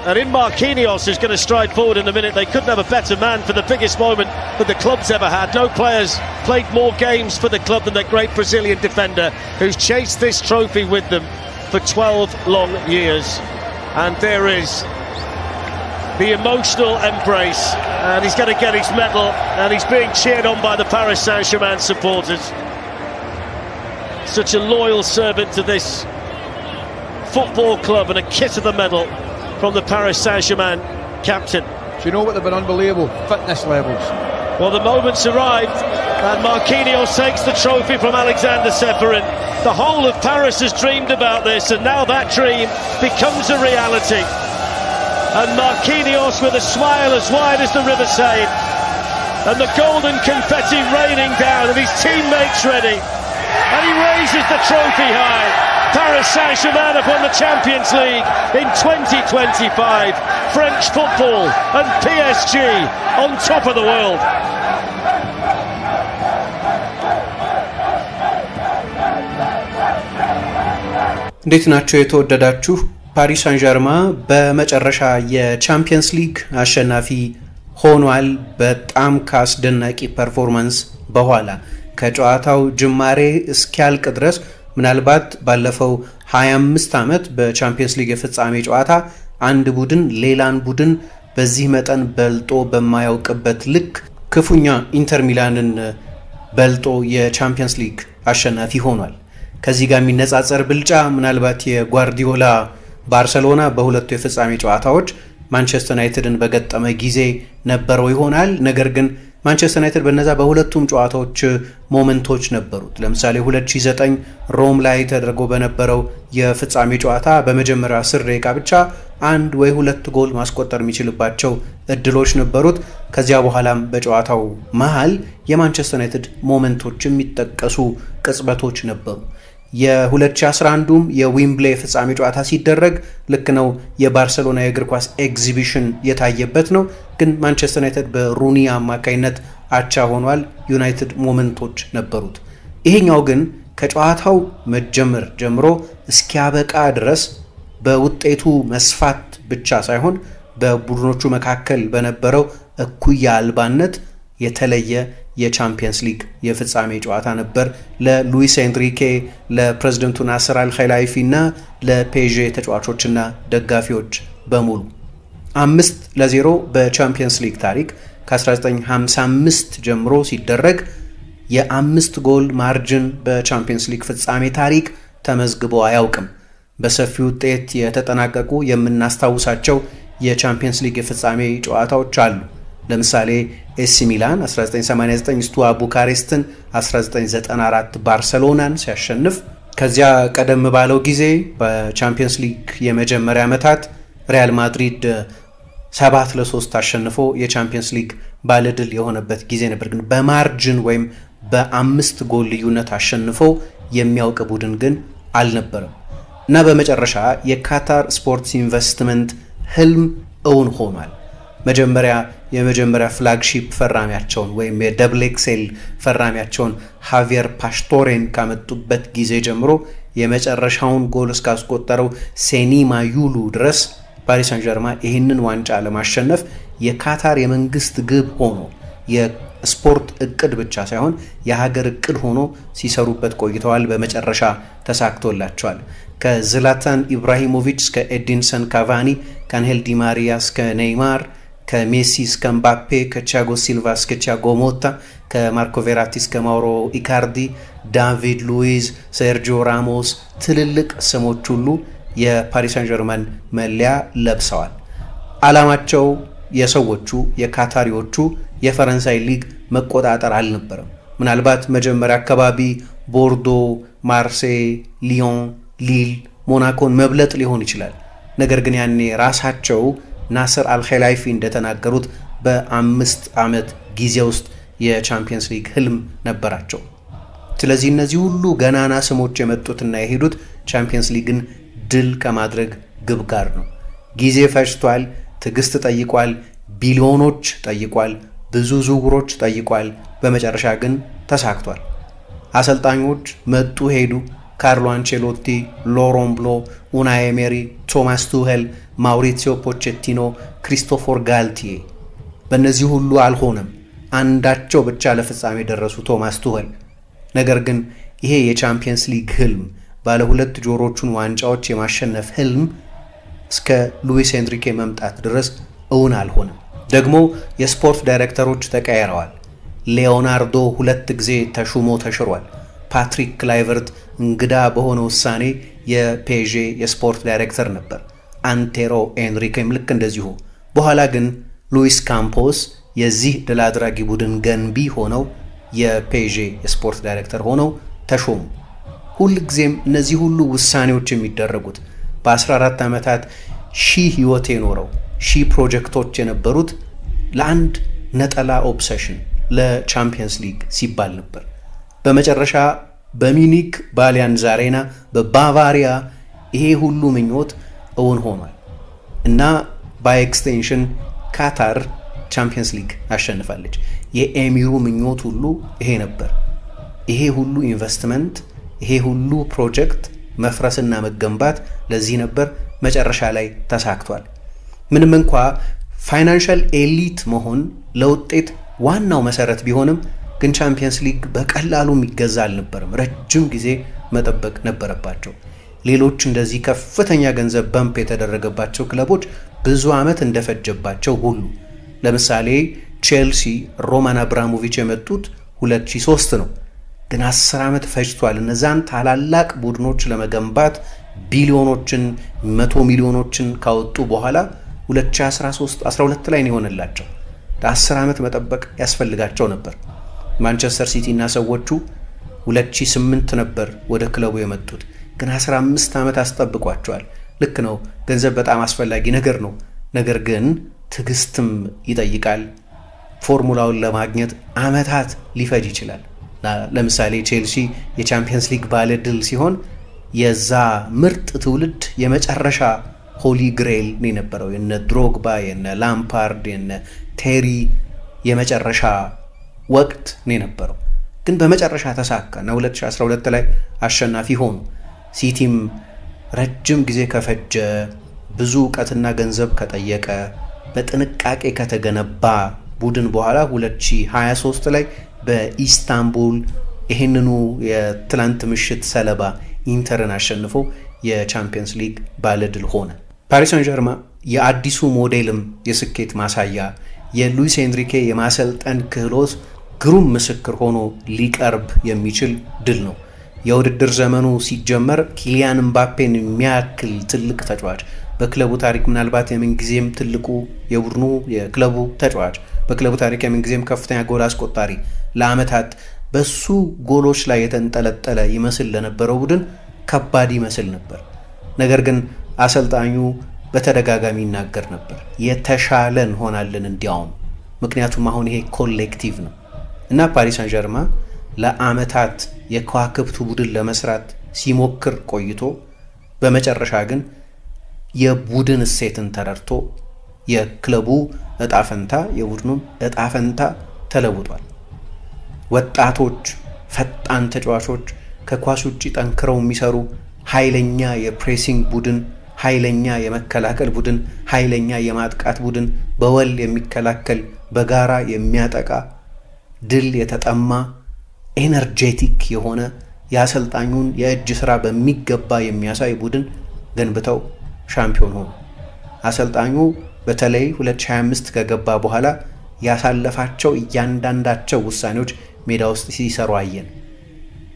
And in Marquinhos, who's going to stride forward in a minute. They couldn't have a better man for the biggest moment that the club's ever had. No players played more games for the club than that great Brazilian defender who's chased this trophy with them for 12 long years. And there is the emotional embrace, and he's going to get his medal, and he's being cheered on by the Paris Saint-Germain supporters. Such a loyal servant to this football club, and a kiss of the medal from the Paris Saint-Germain captain. Do you know what, they've been unbelievable fitness levels. Well, the moment's arrived, and Marquinhos takes the trophy from Alexander Ceferin. The whole of Paris has dreamed about this, and now that dream becomes a reality. And Marquinhos with a smile as wide as the River Seine, and the golden confetti raining down, and his teammates ready, and he raises the trophy high. Paris Saint-Germain have won the Champions League in 2025. French football and PSG on top of the world. እንዴት ናችሁ የተወደዳችሁ? ፓሪስ ሳን ዠርማ በመጨረሻ የቻምፒየንስ ሊግ አሸናፊ ሆኗል። በጣም ካስደናቂ ፐርፎርማንስ በኋላ ከጨዋታው ጅማሬ እስኪያልቅ ድረስ ምናልባት ባለፈው 25 ዓመት በቻምፒየንስ ሊግ የፍጻሜ ጨዋታ አንድ ቡድን ሌላን ቡድን በዚህ መጠን በልጦ በማያውቅበት ልክ ክፉኛ ኢንተር ሚላንን በልጦ የቻምፒየንስ ሊግ አሸናፊ ሆኗል። ከዚህ ጋር የሚነጻጸር ብልጫ ምናልባት የጓርዲዮላ ባርሴሎና በሁለቱ የፍጻሜ ጨዋታዎች ማንቸስተር ዩናይትድን በገጠመ ጊዜ ነበረው ይሆናል። ነገር ግን ማንቸስተር ዩናይትድ በነዛ በሁለቱም ጨዋታዎች ሞመንቶች ነበሩት። ለምሳሌ 2009 ሮም ላይ ተደርጎ በነበረው የፍጻሜ ጨዋታ በመጀመሪያ 10 ደቂቃ ብቻ አንድ ወይ ሁለት ጎል ማስቆጠር የሚችልባቸው እድሎች ነበሩት። ከዚያ በኋላም በጨዋታው መሃል የማንቸስተር ዩናይትድ ሞመንቶች የሚጠቀሱ ቅጽበቶች ነበሩ። የ2011ም የዊምብሌ ፍጻሜ ጨዋታ ሲደረግ ልክ ነው የባርሴሎና የእግር ኳስ ኤግዚቢሽን የታየበት ነው። ግን ማንቸስተር ዩናይትድ በሩኒ አማካይነት አቻ ሆኗል። ዩናይትድ ሞመንቶች ነበሩት። ይሄኛው ግን ከጨዋታው መጀመር ጀምሮ እስኪያበቃ ድረስ በውጤቱ መስፋት ብቻ ሳይሆን በቡድኖቹ መካከል በነበረው እኩያ አልባነት የተለየ የቻምፒየንስ ሊግ የፍጻሜ ጨዋታ ነበር ለሉዊስ ኤንሪኬ፣ ለፕሬዝዳንቱ ናስር አልኸላይፊ እና ለፔዤ ተጫዋቾችና ደጋፊዎች በሙሉ 5-0 በቻምፒየንስ ሊግ ታሪክ ከ1955 ጀምሮ ሲደረግ የ5 ጎል ማርጅን በቻምፒየንስ ሊግ ፍጻሜ ታሪክ ተመዝግቦ አያውቅም። በሰፊ ውጤት የተጠናቀቁ የምናስታውሳቸው የቻምፒየንስ ሊግ የፍጻሜ ጨዋታዎች አሉ። ለምሳሌ ኤሲ ሚላን 1989 ስቱዋ ቡካሬስትን፣ 1994 ባርሴሎናን ሲያሸንፍ፣ ከዚያ ቀደም ባለው ጊዜ በቻምፒየንስ ሊግ የመጀመሪያ ዓመታት ሪያል ማድሪድ 7-3 አሸንፎ የቻምፒየንስ ሊግ ባለድል የሆነበት ጊዜ ነበር። ግን በማርጅን ወይም በ5 ጎል ልዩነት አሸንፎ የሚያውቅ ቡድን ግን አልነበረም። እና በመጨረሻ የካታር ስፖርትስ ኢንቨስትመንት ህልም እውን ሆኗል። የመጀመሪያ ፍላግሺፕ ፈራሚያቸውን ወይም የደብል ኤክስኤል ፈራሚያቸውን ሃቪየር ፓስቶሬን ካመጡበት ጊዜ ጀምሮ የመጨረሻውን ጎል እስካስቆጠረው ሴኒ ማዩሉ ድረስ ፓሪስ ሳን ዠርማ ይህንን ዋንጫ ለማሸነፍ የካታር የመንግስት ግብ ሆኖ የስፖርት እቅድ ብቻ ሳይሆን የሀገር እቅድ ሆኖ ሲሰሩበት ቆይተዋል። በመጨረሻ ተሳክቶላቸዋል። ከዝላታን ኢብራሂሞቪች እስከ ኤዲንሰን ካቫኒ፣ ከአንሄል ዲ ማሪያ እስከ ኔይማር፣ ከሜሲ እስከ ምባፔ፣ ከቲያጎ ሲልቫ እስከ ቲያጎ ሞታ፣ ከማርኮ ቬራቲ እስከ ማውሮ ኢካርዲ፣ ዳቪድ ሉዊዝ፣ ሴርጂዮ ራሞስ ትልልቅ ስሞች ሁሉ የፓሪስ ሳን ዠርማን መለያ ለብሰዋል። ዓላማቸው የሰዎቹ የካታሪዎቹ የፈረንሳይ ሊግ መቆጣጠር አልነበረም። ምናልባት መጀመሪያ አካባቢ ቦርዶ፣ ማርሴይ፣ ሊዮን፣ ሊል፣ ሞናኮን መብለጥ ሊሆን ይችላል። ነገር ግን ያኔ ራሳቸው ናስር አልኸላይፊ እንደተናገሩት በ5 ዓመት ጊዜ ውስጥ የቻምፒየንስ ሊግ ህልም ነበራቸው። ስለዚህ እነዚህ ሁሉ ገናና ስሞች የመጡትና የሄዱት ቻምፒየንስ ሊግን ድል ከማድረግ ግብ ጋር ነው። ጊዜ ፈጅቷል፣ ትግስት ጠይቋል፣ ቢሊዮኖች ጠይቋል፣ ብዙ ዝውውሮች ጠይቋል። በመጨረሻ ግን ተሳክቷል። አሰልጣኞች መጡ ሄዱ። ካርሎ አንቼሎቲ፣ ሎሮን ብሎ፣ ኡናይ ኤሜሪ፣ ቶማስ ቱሄል ማውሪሲዮ ፖቼቲኖ፣ ክሪስቶፈር ጋልቲዬ። በእነዚህ ሁሉ አልሆነም። አንዳቸው ብቻ ለፍጻሜ ደረሱ፣ ቶማስ ቱኸል። ነገር ግን ይሄ የቻምፒየንስ ሊግ ህልም፣ ባለ ሁለት ጆሮቹን ዋንጫዎች የማሸነፍ ህልም እስከ ሉዊስ ኤንሪኬ መምጣት ድረስ እውን አልሆነም። ደግሞ የስፖርት ዳይሬክተሮች ተቀያይረዋል። ሌዮናርዶ 2 ጊዜ ተሹሞ ተሽሯል። ፓትሪክ ክላይቨርት እንግዳ በሆነ ውሳኔ የፔዤ የስፖርት ዳይሬክተር ነበር። አንቴሮ ኤንሪኬም ልክ እንደዚሁ። በኋላ ግን ሉዊስ ካምፖስ የዚህ ድል አድራጊ ቡድን ገንቢ ሆነው የፔዤ የስፖርት ዳይሬክተር ሆነው ተሾሙ። ሁልጊዜም እነዚህ ሁሉ ውሳኔዎች የሚደረጉት በ14 ዓመታት ሺህ ህይወት የኖረው ሺህ ፕሮጀክቶች የነበሩት ለአንድ ነጠላ ኦብሰሽን ለቻምፒየንስ ሊግ ሲባል ነበር። በመጨረሻ በሚኒክ በአሊያንዝ አሬና በባቫሪያ ይሄ ሁሉ ምኞት እውን ሆኗል እና በኤክስቴንሽን ካታር ቻምፒየንስ ሊግ አሸንፋለች። የኤሚሩ ምኞት ሁሉ ይሄ ነበር። ይሄ ሁሉ ኢንቨስትመንት፣ ይሄ ሁሉ ፕሮጀክት መፍረስና መገንባት ለዚህ ነበር። መጨረሻ ላይ ተሳክቷል። ምንም እንኳ ፋይናንሻል ኤሊት መሆን ለውጤት ዋናው መሰረት ቢሆንም ግን ቻምፒየንስ ሊግ በቀላሉ የሚገዛ አልነበረም። ረጅም ጊዜ መጠበቅ ነበረባቸው። ሌሎች እንደዚህ ከፍተኛ ገንዘብ በምፕ የተደረገባቸው ክለቦች ብዙ ዓመት እንደፈጀባቸው ሁሉ ለምሳሌ ቼልሲ ሮማን አብራሞቪች የመጡት 2003 ነው። ግን 10 ዓመት ፈጅቷል እነዛን ታላላቅ ቡድኖች ለመገንባት ቢሊዮኖችን 100 ሚሊዮኖችን ካወጡ በኋላ 2013-12 ላይ ነው የሆነላቸው። ለ10 ዓመት መጠበቅ ያስፈልጋቸው ነበር። ማንቸስተር ሲቲ እና ሰዎቹ 2008 ነበር ወደ ክለቡ የመጡት። ግን 15 ዓመት አስጠብቋቸዋል። ልክ ነው፣ ገንዘብ በጣም አስፈላጊ ነገር ነው። ነገር ግን ትዕግስትም ይጠይቃል። ፎርሙላውን ለማግኘት ዓመታት ሊፈጅ ይችላል። ለምሳሌ ቼልሲ የቻምፒየንስ ሊግ ባለ ድል ሲሆን የዛ ምርጥ ትውልድ የመጨረሻ ሆሊ ግሬል ነው የነበረው። የነ ድሮግባ፣ የነ ላምፓርድ፣ የነ ቴሪ የመጨረሻ ወቅት ነው የነበረው። ግን በመጨረሻ ተሳካ እና 2012 ላይ አሸናፊ ሆኑ። ሲቲም ረጅም ጊዜ ከፈጀ፣ ብዙ ዕውቀትና ገንዘብ ከጠየቀ፣ በጥንቃቄ ከተገነባ ቡድን በኋላ 2023 ላይ በኢስታንቡል ይህንኑ የትላንት ምሽት ሰለባ ኢንተርን አሸንፎ የቻምፒየንስ ሊግ ባለድል ሆነ። ፓሪስ ሳን ዠርማ የአዲሱ ሞዴልም የስኬት ማሳያ፣ የሉዊስ ኤንሪኬ የማሰልጠን ክህሎት ግሩም ምስክር ሆኖ ሊቀርብ የሚችል ድል ነው። የውድድር ዘመኑ ሲጀመር ኪሊያን ምባፔን የሚያክል ትልቅ ተጫዋች በክለቡ ታሪክ ምናልባት የምንጊዜም ትልቁ የቡድኑ የክለቡ ተጫዋች በክለቡ ታሪክ የምንጊዜም ከፍተኛ ጎል አስቆጣሪ ለዓመታት በሱ ጎሎች ላይ የተንጠለጠለ ይመስል ለነበረው ቡድን ከባድ ይመስል ነበር። ነገር ግን አሰልጣኙ በተደጋጋሚ ይናገር ነበር የተሻለ እንሆናለን እንዲያውም፣ ምክንያቱም አሁን ይሄ ኮሌክቲቭ ነው እና ፓሪስ ሳን ዠርማ ለዓመታት የከዋክብቱ ቡድን ለመስራት ሲሞክር ቆይቶ በመጨረሻ ግን የቡድን እሴትን ተረድቶ የክለቡ እጣፈንታ የቡድኑም እጣፈንታ ተለውጧል። ወጣቶች ፈጣን ተጫዋቾች ከኳስ ውጪ ጠንክረው የሚሰሩ ኃይለኛ የፕሬሲንግ ቡድን፣ ኃይለኛ የመከላከል ቡድን፣ ኃይለኛ የማጥቃት ቡድን፣ በወል የሚከላከል በጋራ የሚያጠቃ ድል የተጠማ ኤነርጄቲክ የሆነ የአሰልጣኙን የእጅ ስራ በሚገባ የሚያሳይ ቡድን ገንብተው ሻምፒዮን ሆኑ። አሰልጣኙ በተለይ 2025 ከገባ በኋላ ያሳለፋቸው እያንዳንዳቸው ውሳኔዎች ሜዳ ውስጥ ሲሰሩ አየን።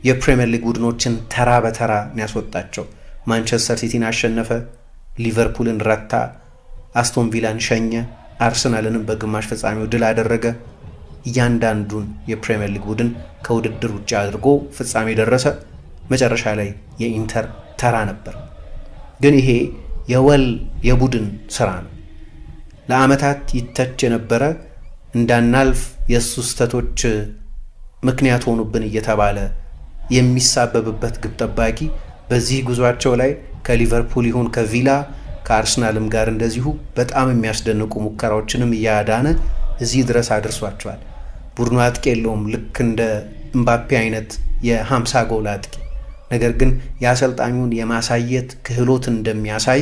የፕሪሚየር ሊግ ቡድኖችን ተራ በተራ የሚያስወጣቸው፣ ማንቸስተር ሲቲን አሸነፈ፣ ሊቨርፑልን ረታ፣ አስቶን ቪላን ሸኘ፣ አርሰናልንም በግማሽ ፍጻሜው ድል አደረገ። እያንዳንዱን የፕሪሚየር ሊግ ቡድን ከውድድር ውጭ አድርጎ ፍጻሜ ደረሰ። መጨረሻ ላይ የኢንተር ተራ ነበር። ግን ይሄ የወል የቡድን ስራ ነው። ለዓመታት ይተች የነበረ እንዳናልፍ የሱ ስህተቶች ምክንያት ሆኑብን እየተባለ የሚሳበብበት ግብ ጠባቂ በዚህ ጉዟቸው ላይ ከሊቨርፑል ይሁን ከቪላ ከአርሰናልም ጋር እንደዚሁ በጣም የሚያስደንቁ ሙከራዎችንም እያዳነ እዚህ ድረስ አድርሷቸዋል። ቡድኑ አጥቂ የለውም ልክ እንደ ምባፔ አይነት የ50 ጎል አጥቂ። ነገር ግን የአሰልጣኙን የማሳየት ክህሎት እንደሚያሳይ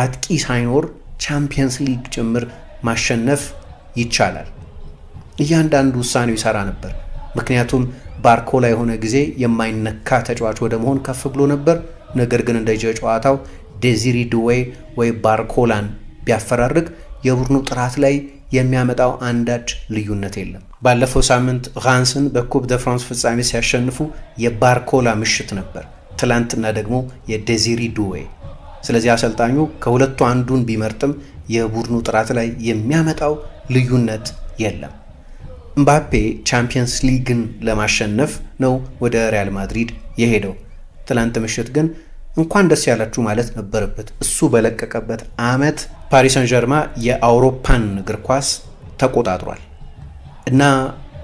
አጥቂ ሳይኖር ቻምፒየንስ ሊግ ጭምር ማሸነፍ ይቻላል። እያንዳንዱ ውሳኔው ይሰራ ነበር። ምክንያቱም ባርኮላ የሆነ ጊዜ የማይነካ ተጫዋች ወደ መሆን ከፍ ብሎ ነበር። ነገር ግን እንደ ጨዋታው ዴዚሪ ዱዌ ወይ ባርኮላን ቢያፈራርቅ የቡድኑ ጥራት ላይ የሚያመጣው አንዳች ልዩነት የለም። ባለፈው ሳምንት ራንስን በኩፕ ደ ፍራንስ ፍጻሜ ሲያሸንፉ የባርኮላ ምሽት ነበር፣ ትላንትና ደግሞ የዴዚሪ ዱዌ። ስለዚህ አሰልጣኙ ከሁለቱ አንዱን ቢመርጥም የቡድኑ ጥራት ላይ የሚያመጣው ልዩነት የለም። ምባፔ ቻምፒየንስ ሊግን ለማሸነፍ ነው ወደ ሪያል ማድሪድ የሄደው። ትላንት ምሽት ግን እንኳን ደስ ያላችሁ ማለት ነበረበት። እሱ በለቀቀበት ዓመት ፓሪስ ሰን ዠርማ የአውሮፓን እግር ኳስ ተቆጣጥሯል እና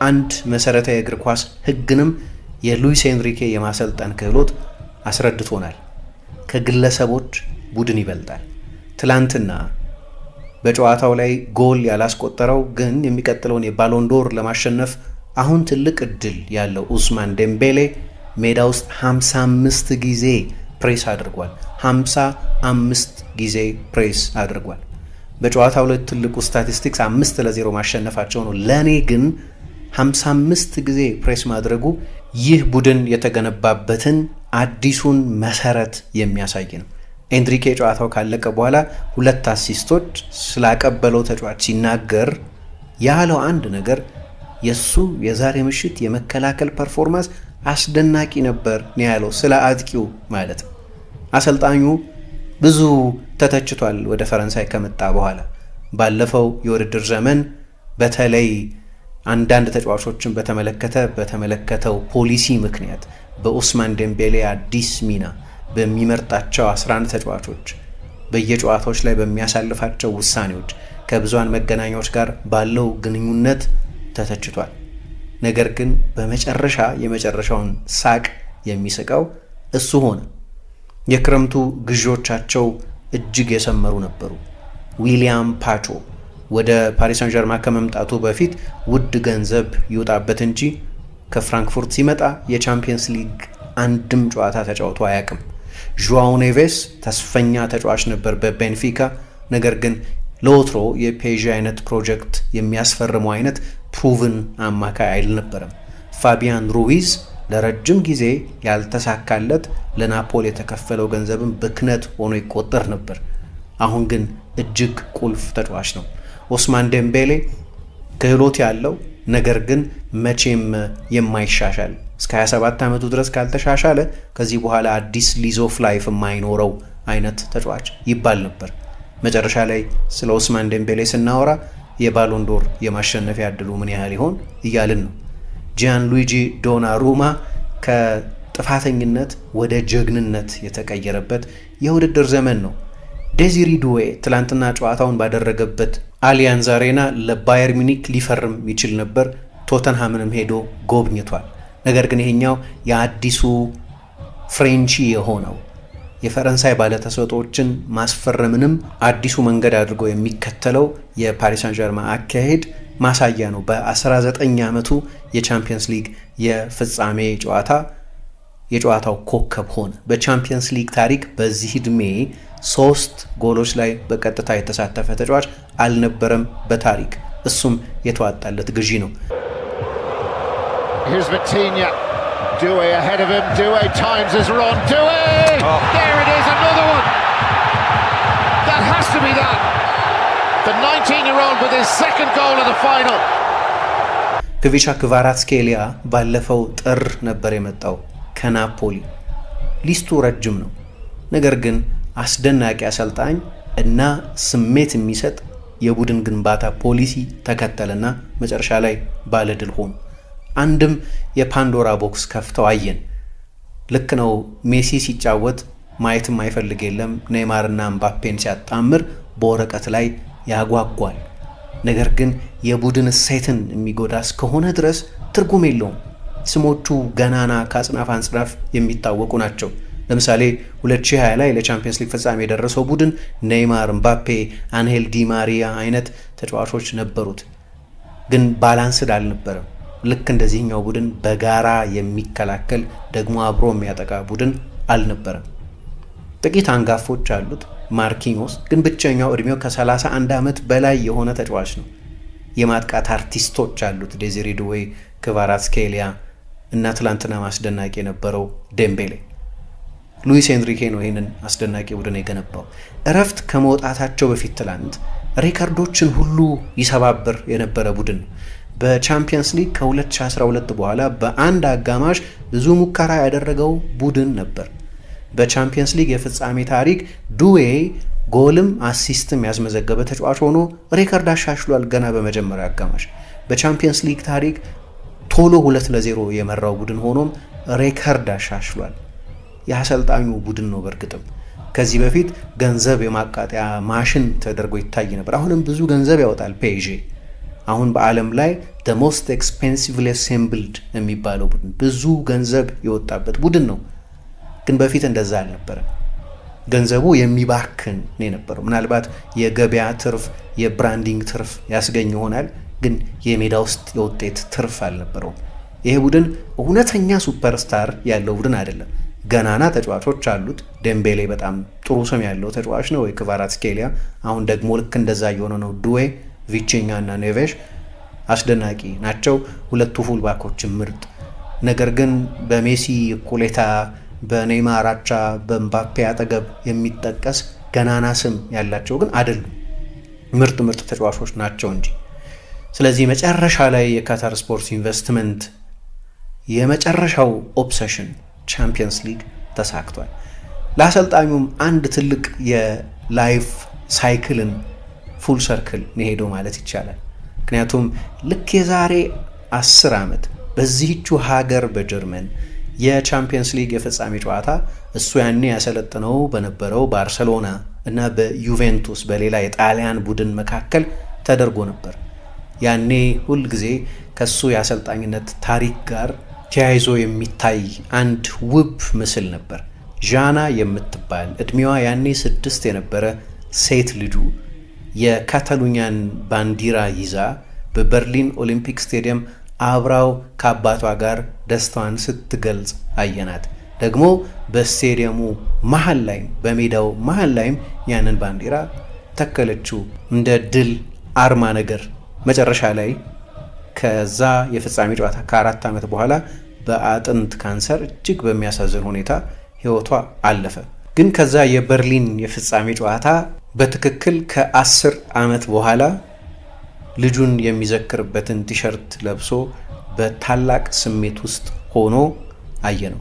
አንድ መሰረታዊ እግር ኳስ ሕግንም የሉዊስ ኤንሪኬ የማሰልጠን ክህሎት አስረድቶናል። ከግለሰቦች ቡድን ይበልጣል። ትላንትና በጨዋታው ላይ ጎል ያላስቆጠረው ግን የሚቀጥለውን የባሎንዶር ለማሸነፍ አሁን ትልቅ እድል ያለው ኡስማን ዴምቤሌ ሜዳ ውስጥ 55 ጊዜ ፕሬስ አድርጓል። 55 ጊዜ ፕሬስ አድርጓል። በጨዋታው ላይ ትልቁ ስታቲስቲክስ 5-0 ማሸነፋቸው ነው። ለኔ ግን 55 ጊዜ ፕሬስ ማድረጉ ይህ ቡድን የተገነባበትን አዲሱን መሰረት የሚያሳይ ነው። ኤንሪኬ ጨዋታው ካለቀ በኋላ 2 አሲስቶች ስላቀበለው ተጫዋች ሲናገር ያለው አንድ ነገር የሱ የዛሬ ምሽት የመከላከል ፐርፎርማንስ አስደናቂ ነበር ነው ያለው። ስለ አጥቂው ማለት ነው። አሰልጣኙ ብዙ ተተችቷል ወደ ፈረንሳይ ከመጣ በኋላ። ባለፈው የውድድር ዘመን በተለይ አንዳንድ ተጫዋቾችን በተመለከተው ፖሊሲ ምክንያት በኡስማን ዴምቤሌ አዲስ ሚና በሚመርጣቸው 11 ተጫዋቾች በየጨዋታዎች ላይ በሚያሳልፋቸው ውሳኔዎች ከብዙሃን መገናኛዎች ጋር ባለው ግንኙነት ተተችቷል። ነገር ግን በመጨረሻ የመጨረሻውን ሳቅ የሚስቀው እሱ ሆነ። የክረምቱ ግዢዎቻቸው እጅግ የሰመሩ ነበሩ። ዊሊያም ፓቾ ወደ ፓሪስ ሰን ዠርማ ከመምጣቱ በፊት ውድ ገንዘብ ይወጣበት እንጂ ከፍራንክፉርት ሲመጣ የቻምፒየንስ ሊግ አንድም ጨዋታ ተጫውቶ አያውቅም። ዡዋው ኔቬስ ተስፈኛ ተጫዋች ነበር በቤንፊካ። ነገር ግን ለወትሮ የፔዥ አይነት ፕሮጀክት የሚያስፈርመው አይነት ፕሩቭን አማካይ አልነበረም። ፋቢያን ሩዊዝ ለረጅም ጊዜ ያልተሳካለት ለናፖሊ የተከፈለው ገንዘብም ብክነት ሆኖ ይቆጠር ነበር። አሁን ግን እጅግ ቁልፍ ተጫዋች ነው። ኡስማን ዴምቤሌ ክህሎት ያለው ነገር ግን መቼም የማይሻሻል እስከ 27 ዓመቱ ድረስ ካልተሻሻለ ከዚህ በኋላ አዲስ ሊዝ ኦፍ ላይፍ የማይኖረው አይነት ተጫዋች ይባል ነበር። መጨረሻ ላይ ስለ ኡስማን ዴምቤሌ ስናወራ የባሎንዶር የማሸነፊያ ዕድሉ ምን ያህል ይሆን እያልን ነው። ጂያንሉዊጂ ዶናሩማ ከጥፋተኝነት ወደ ጀግንነት የተቀየረበት የውድድር ዘመን ነው። ዴዚሪ ዱዌ ትላንትና ጨዋታውን ባደረገበት አሊያንዝ አሬና ለባየር ሚኒክ ሊፈርም ይችል ነበር። ቶተንሃምንም ሄዶ ጎብኝቷል። ነገር ግን ይሄኛው የአዲሱ ፍሬንቺ የሆነው የፈረንሳይ ባለተሰጥኦዎችን ማስፈረምንም አዲሱ መንገድ አድርጎ የሚከተለው የፓሪስ ሳን ዠርማ አካሄድ ማሳያ ነው። በ19 ዓመቱ የቻምፒየንስ ሊግ የፍጻሜ የጨዋታው ኮከብ ሆነ። በቻምፒየንስ ሊግ ታሪክ በዚህ ዕድሜ 3 ጎሎች ላይ በቀጥታ የተሳተፈ ተጫዋች አልነበረም በታሪክ። እሱም የተዋጣለት ግዢ ነው። Here's Vitinha. Doué ahead of him. Doué times his run. Doué! Oh. There it is, another one. That has to be that. The 19-year-old with his second goal of the final. ክቪቻ ክቫራትስኬሊያ ባለፈው ጥር ነበር የመጣው ከናፖሊ። ሊስቱ ረጅም ነው። ነገር ግን አስደናቂ አሰልጣኝ እና ስሜት የሚሰጥ የቡድን ግንባታ ፖሊሲ ተከተለና መጨረሻ ላይ ባለድል ሆኑ። አንድም የፓንዶራ ቦክስ ከፍተው አየን። ልክ ነው። ሜሲ ሲጫወት ማየትም አይፈልግ የለም። ኔይማርና ምባፔን ሲያጣምር በወረቀት ላይ ያጓጓል። ነገር ግን የቡድን እሴትን የሚጎዳ እስከሆነ ድረስ ትርጉም የለውም። ስሞቹ ገናና ከአጽናፍ አንጽናፍ የሚታወቁ ናቸው። ለምሳሌ 2020 ላይ ለቻምፒየንስ ሊግ ፍጻሜ የደረሰው ቡድን ኔይማር፣ ምባፔ፣ አንሄል ዲ ማሪያ አይነት ተጫዋቾች ነበሩት። ግን ባላንስድ አልነበረም። ልክ እንደዚህኛው ቡድን በጋራ የሚከላከል ደግሞ አብሮ የሚያጠቃ ቡድን አልነበረም። ጥቂት አንጋፎች አሉት። ማርኪኞስ ግን ብቸኛው እድሜው ከ31 ዓመት በላይ የሆነ ተጫዋች ነው። የማጥቃት አርቲስቶች አሉት ዴዚሬ ዱዌ፣ ክቫራትስኬሊያ እና ትላንትና ማስደናቂ የነበረው ዴምቤሌ። ሉዊስ ኤንሪኬ ነው ይህንን አስደናቂ ቡድን የገነባው። እረፍት ከመውጣታቸው በፊት ትላንት ሪከርዶችን ሁሉ ይሰባብር የነበረ ቡድን ነው። በቻምፒየንስ ሊግ ከ2012 በኋላ በአንድ አጋማሽ ብዙ ሙከራ ያደረገው ቡድን ነበር። በቻምፒየንስ ሊግ የፍጻሜ ታሪክ ዱዌ ጎልም አሲስትም ያስመዘገበ ተጫዋች ሆኖ ሪከርድ አሻሽሏል። ገና በመጀመሪያ አጋማሽ በቻምፒየንስ ሊግ ታሪክ ቶሎ 2-0 የመራው ቡድን ሆኖም ሪከርድ አሻሽሏል። የአሰልጣኙ ቡድን ነው። በእርግጥም ከዚህ በፊት ገንዘብ የማቃጠያ ማሽን ተደርጎ ይታይ ነበር። አሁንም ብዙ ገንዘብ ያወጣል ፔዤ። አሁን በዓለም ላይ the most expensively assembled የሚባለው ቡድን ብዙ ገንዘብ የወጣበት ቡድን ነው። ግን በፊት እንደዛ አልነበረም። ገንዘቡ የሚባክን ነው የነበረው። ምናልባት የገበያ ትርፍ የብራንዲንግ ትርፍ ያስገኝ ይሆናል፣ ግን የሜዳ ውስጥ የውጤት ትርፍ አልነበረውም። ይሄ ቡድን እውነተኛ ሱፐርስታር ያለው ቡድን አይደለም። ገናና ተጫዋቾች አሉት። ዴምቤሌ በጣም ጥሩ ስም ያለው ተጫዋች ነው፣ ወይ ክቫራትስኬሊያ። አሁን ደግሞ ልክ እንደዛ የሆነ ነው ዱዌ፣ ቪቼኛ እና ኔቬሽ አስደናቂ ናቸው። ሁለቱ ፉልባኮችም ምርጥ። ነገር ግን በሜሲ እኩሌታ በኔይማር አቻ በምባፔ አጠገብ የሚጠቀስ ገናና ስም ያላቸው ግን አይደሉም። ምርጥ ተጫዋቾች ናቸው እንጂ። ስለዚህ መጨረሻ ላይ የካታር ስፖርት ኢንቨስትመንት የመጨረሻው ኦብሰሽን ቻምፒየንስ ሊግ ተሳክቷል። ለአሰልጣኙም አንድ ትልቅ የላይፍ ሳይክልን ፉል ሰርክል ነው ማለት ይቻላል። ምክንያቱም ልክ የዛሬ 10 ዓመት በዚህቹ ሀገር በጀርመን የቻምፒየንስ ሊግ የፍጻሜ ጨዋታ እሱ ያኔ ያሰለጥነው በነበረው ባርሴሎና እና በዩቬንቱስ በሌላ የጣሊያን ቡድን መካከል ተደርጎ ነበር። ያኔ ሁል ጊዜ ከሱ የአሰልጣኝነት ታሪክ ጋር ተያይዞ የሚታይ አንድ ውብ ምስል ነበር። ዣና የምትባል እድሜዋ ያኔ 6 የነበረ ሴት ልጁ የካታሉኛን ባንዲራ ይዛ በበርሊን ኦሊምፒክ ስቴዲየም አብራው ከአባቷ ጋር ደስታዋን ስትገልጽ አየናት። ደግሞ በስቴዲየሙ መሃል ላይም በሜዳው መሃል ላይም ያንን ባንዲራ ተከለችው እንደ ድል አርማ ነገር። መጨረሻ ላይ ከዛ የፍጻሜ ጨዋታ ከ4 ዓመት በኋላ በአጥንት ካንሰር እጅግ በሚያሳዝን ሁኔታ ህይወቷ አለፈ። ግን ከዛ የበርሊን የፍጻሜ ጨዋታ በትክክል ከ10 ዓመት በኋላ ልጁን የሚዘክርበትን ቲሸርት ለብሶ በታላቅ ስሜት ውስጥ ሆኖ አየነው።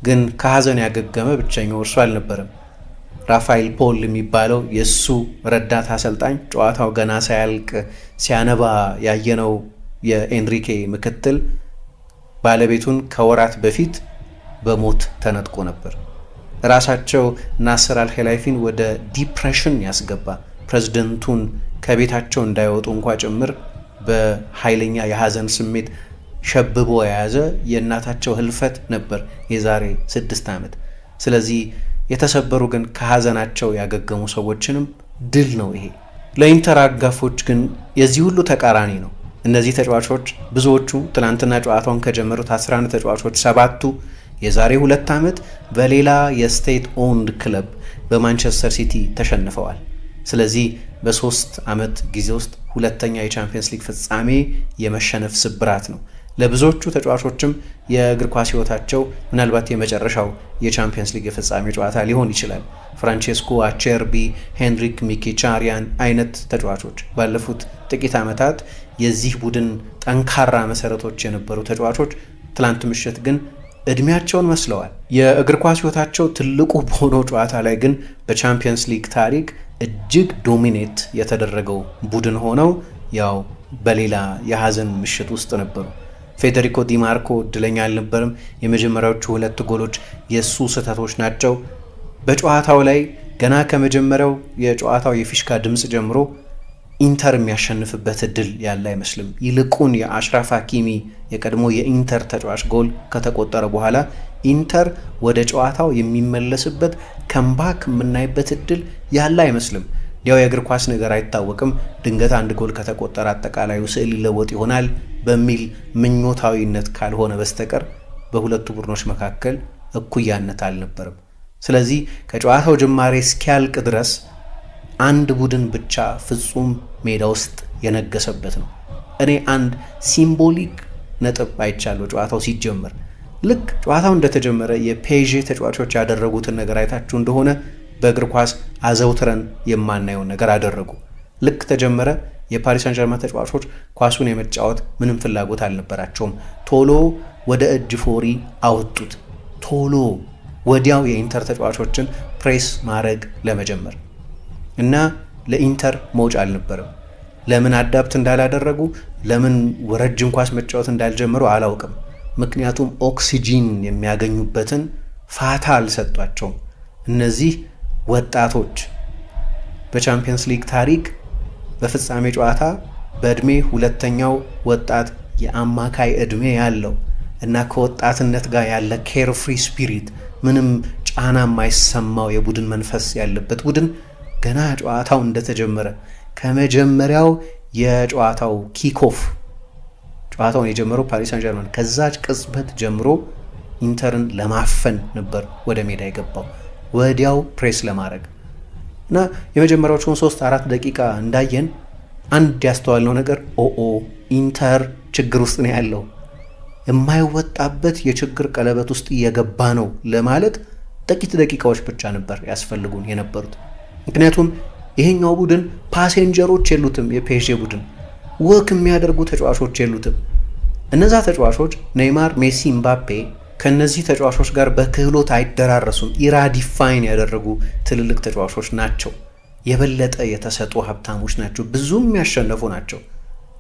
ግን ከሐዘን ያገገመ ብቸኛው እርሱ አልነበረም። ራፋኤል ፖል የሚባለው የሱ ረዳት አሰልጣኝ ጨዋታው ገና ሳያልቅ ሲያነባ ያየነው የኤንሪኬ ምክትል ባለቤቱን ከወራት በፊት በሞት ተነጥቆ ነበር። ራሳቸው ናስር አልኸላይፊን ወደ ዲፕሬሽን ያስገባ ፕሬዝዳንቱን ከቤታቸው እንዳይወጡ እንኳን ጭምር በኃይለኛ የሐዘን ስሜት ሸብቦ የያዘ የእናታቸው ህልፈት ነበር የዛሬ 6 ዓመት። ስለዚህ የተሰበሩ ግን ከሐዘናቸው ያገገሙ ሰዎችንም ድል ነው ይሄ። ለኢንተር አጋፎች ግን የዚህ ሁሉ ተቃራኒ ነው። እነዚህ ተጫዋቾች ብዙዎቹ ትናንትና ጨዋታውን ከጀመሩት 11 ተጫዋቾች 7ቱ የዛሬ 2 ዓመት በሌላ የስቴት ኦውንድ ክለብ በማንቸስተር ሲቲ ተሸንፈዋል። ስለዚህ በ3 ዓመት ጊዜ ውስጥ ሁለተኛ የቻምፒየንስ ሊግ ፍጻሜ የመሸነፍ ስብራት ነው። ለብዙዎቹ ተጫዋቾችም የእግር ኳስ ህይወታቸው ምናልባት የመጨረሻው የቻምፒየንስ ሊግ የፍጻሜ ጨዋታ ሊሆን ይችላል። ፍራንቼስኮ አቼርቢ፣ ሄንሪክ ሚኪቻሪያን አይነት ተጫዋቾች ባለፉት ጥቂት ዓመታት የዚህ ቡድን ጠንካራ መሰረቶች የነበሩ ተጫዋቾች ትላንት ምሽት ግን እድሜያቸውን መስለዋል። የእግር ኳስ ህይወታቸው ትልቁ በሆነው ጨዋታ ላይ ግን በቻምፒየንስ ሊግ ታሪክ እጅግ ዶሚኔት የተደረገው ቡድን ሆነው ያው በሌላ የሐዘን ምሽት ውስጥ ነበሩ። ፌዴሪኮ ዲማርኮ እድለኛ አልነበረም። የመጀመሪያዎቹ 2 ጎሎች የሱ ስህተቶች ናቸው። በጨዋታው ላይ ገና ከመጀመሪያው የጨዋታው የፊሽካ ድምጽ ጀምሮ ኢንተር የሚያሸንፍበት እድል ያለ አይመስልም። ይልቁን የአሽራፍ ሀኪሚ የቀድሞ የኢንተር ተጫዋች ጎል ከተቆጠረ በኋላ ኢንተር ወደ ጨዋታው የሚመለስበት ከምባክ የምናይበት እድል ያለ አይመስልም። ያው የእግር ኳስ ነገር አይታወቅም። ድንገት አንድ ጎል ከተቆጠረ አጠቃላዩ ስዕል ይለወጥ ይሆናል በሚል ምኞታዊነት ካልሆነ በስተቀር በሁለቱ ቡድኖች መካከል እኩያነት አልነበረም። ስለዚህ ከጨዋታው ጅማሬ እስኪያልቅ ድረስ አንድ ቡድን ብቻ ፍጹም ሜዳ ውስጥ የነገሰበት ነው። እኔ አንድ ሲምቦሊክ ነጥብ አይቻለሁ ጨዋታው ሲጀመር። ልክ ጨዋታው እንደተጀመረ የፔዤ ተጫዋቾች ያደረጉትን ነገር አይታችሁ እንደሆነ በእግር ኳስ አዘውትረን የማናየው ነገር አደረጉ። ልክ ተጀመረ፣ የፓሪስ ሳን ዠርማን ተጫዋቾች ኳሱን የመጫወት ምንም ፍላጎት አልነበራቸውም። ቶሎ ወደ እጅ ፎሪ አወጡት። ቶሎ ወዲያው የኢንተር ተጫዋቾችን ፕሬስ ማድረግ ለመጀመር እና ለኢንተር መውጫ አልነበረም። ለምን አዳፕት እንዳላደረጉ ለምን ረጅም ኳስ መጫወት እንዳልጀመሩ አላውቅም። ምክንያቱም ኦክሲጂን የሚያገኙበትን ፋታ አልሰጧቸውም። እነዚህ ወጣቶች በቻምፒየንስ ሊግ ታሪክ በፍጻሜ ጨዋታ በእድሜ ሁለተኛው ወጣት የአማካይ እድሜ ያለው እና ከወጣትነት ጋር ያለ ኬር ፍሪ ስፒሪት ምንም ጫና የማይሰማው የቡድን መንፈስ ያለበት ቡድን ገና ጨዋታው እንደተጀመረ ከመጀመሪያው የጨዋታው ኪክኦፍ ጨዋታውን የጀመረው ፓሪስ ሳን ዠርማን ከዛች ቅጽበት ጀምሮ ኢንተርን ለማፈን ነበር ወደ ሜዳ የገባው ወዲያው ፕሬስ ለማድረግ እና የመጀመሪያዎቹን 3-4 ደቂቃ እንዳየን አንድ ያስተዋልነው ነገር ኢንተር ችግር ውስጥ ነው ያለው፣ የማይወጣበት የችግር ቀለበት ውስጥ እየገባ ነው ለማለት ጥቂት ደቂቃዎች ብቻ ነበር ያስፈልጉን የነበሩት። ምክንያቱም ይሄኛው ቡድን ፓሴንጀሮች የሉትም። የፔዤ ቡድን ወክ የሚያደርጉ ተጫዋቾች የሉትም። እነዛ ተጫዋቾች ኔይማር፣ ሜሲ፣ ምባፔ ከነዚህ ተጫዋቾች ጋር በክህሎት አይደራረሱም። ኢራዲፋይን ያደረጉ ትልልቅ ተጫዋቾች ናቸው። የበለጠ የተሰጡ ሀብታሞች ናቸው። ብዙም ያሸነፉ ናቸው።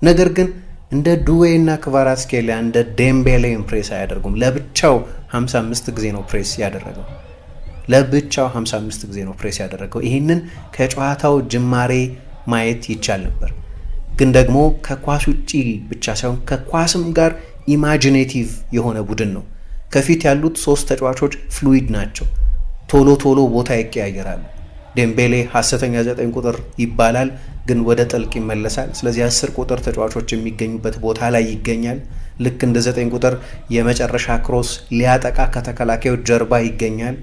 ነገር ግን እንደ ዱዌ እና ክቫራትስኬሊያ እንደ ዴምቤሌ ፕሬስ አያደርጉም። ለብቻው 55 ጊዜ ነው ፕሬስ ያደረገው። ለብቻው 55 ጊዜ ነው ፕሬስ ያደረገው። ይህንን ከጨዋታው ጅማሬ ማየት ይቻል ነበር። ግን ደግሞ ከኳስ ውጪ ብቻ ሳይሆን ከኳስም ጋር ኢማጂኔቲቭ የሆነ ቡድን ነው። ከፊት ያሉት 3 ተጫዋቾች ፍሉይድ ናቸው። ቶሎ ቶሎ ቦታ ይቀያየራሉ። ዴምቤሌ ሐሰተኛ 9 ቁጥር ይባላል፣ ግን ወደ ጥልቅ ይመለሳል። ስለዚህ 10 ቁጥር ተጫዋቾች የሚገኙበት ቦታ ላይ ይገኛል። ልክ እንደ 9 ቁጥር የመጨረሻ ክሮስ ሊያጠቃ ከተከላካዮች ጀርባ ይገኛል።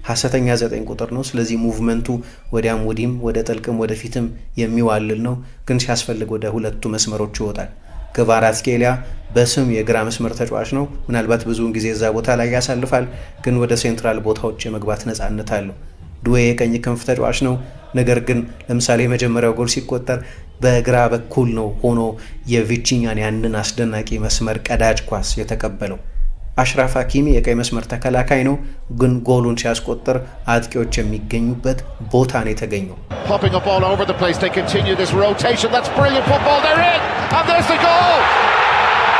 ሐሰተኛ 9 ቁጥር ነው። ስለዚህ ሙቭመንቱ ወዲያም ወዲህም ወደ ጥልቅም ወደፊትም የሚዋልል ነው። ግን ሲያስፈልግ ወደ ሁለቱ መስመሮች ይወጣል። ክቫራትስኬሊያ በስም የግራ መስመር ተጫዋች ነው። ምናልባት ብዙውን ጊዜ እዛ ቦታ ላይ ያሳልፋል፣ ግን ወደ ሴንትራል ቦታዎች የመግባት ነፃነት አለው። ዱዌ የቀኝ ክንፍ ተጫዋች ነው። ነገር ግን ለምሳሌ የመጀመሪያው ጎል ሲቆጠር በግራ በኩል ነው ሆኖ የቪቺኛን ያንን አስደናቂ መስመር ቀዳጅ ኳስ የተቀበለው። አሽራፍ ሀኪሚ የቀኝ መስመር ተከላካይ ነው፣ ግን ጎሉን ሲያስቆጥር አጥቂዎች የሚገኙበት ቦታ ነው የተገኘው። Popping up all over the place, they continue this rotation. That's brilliant football. They're in, and there's the goal.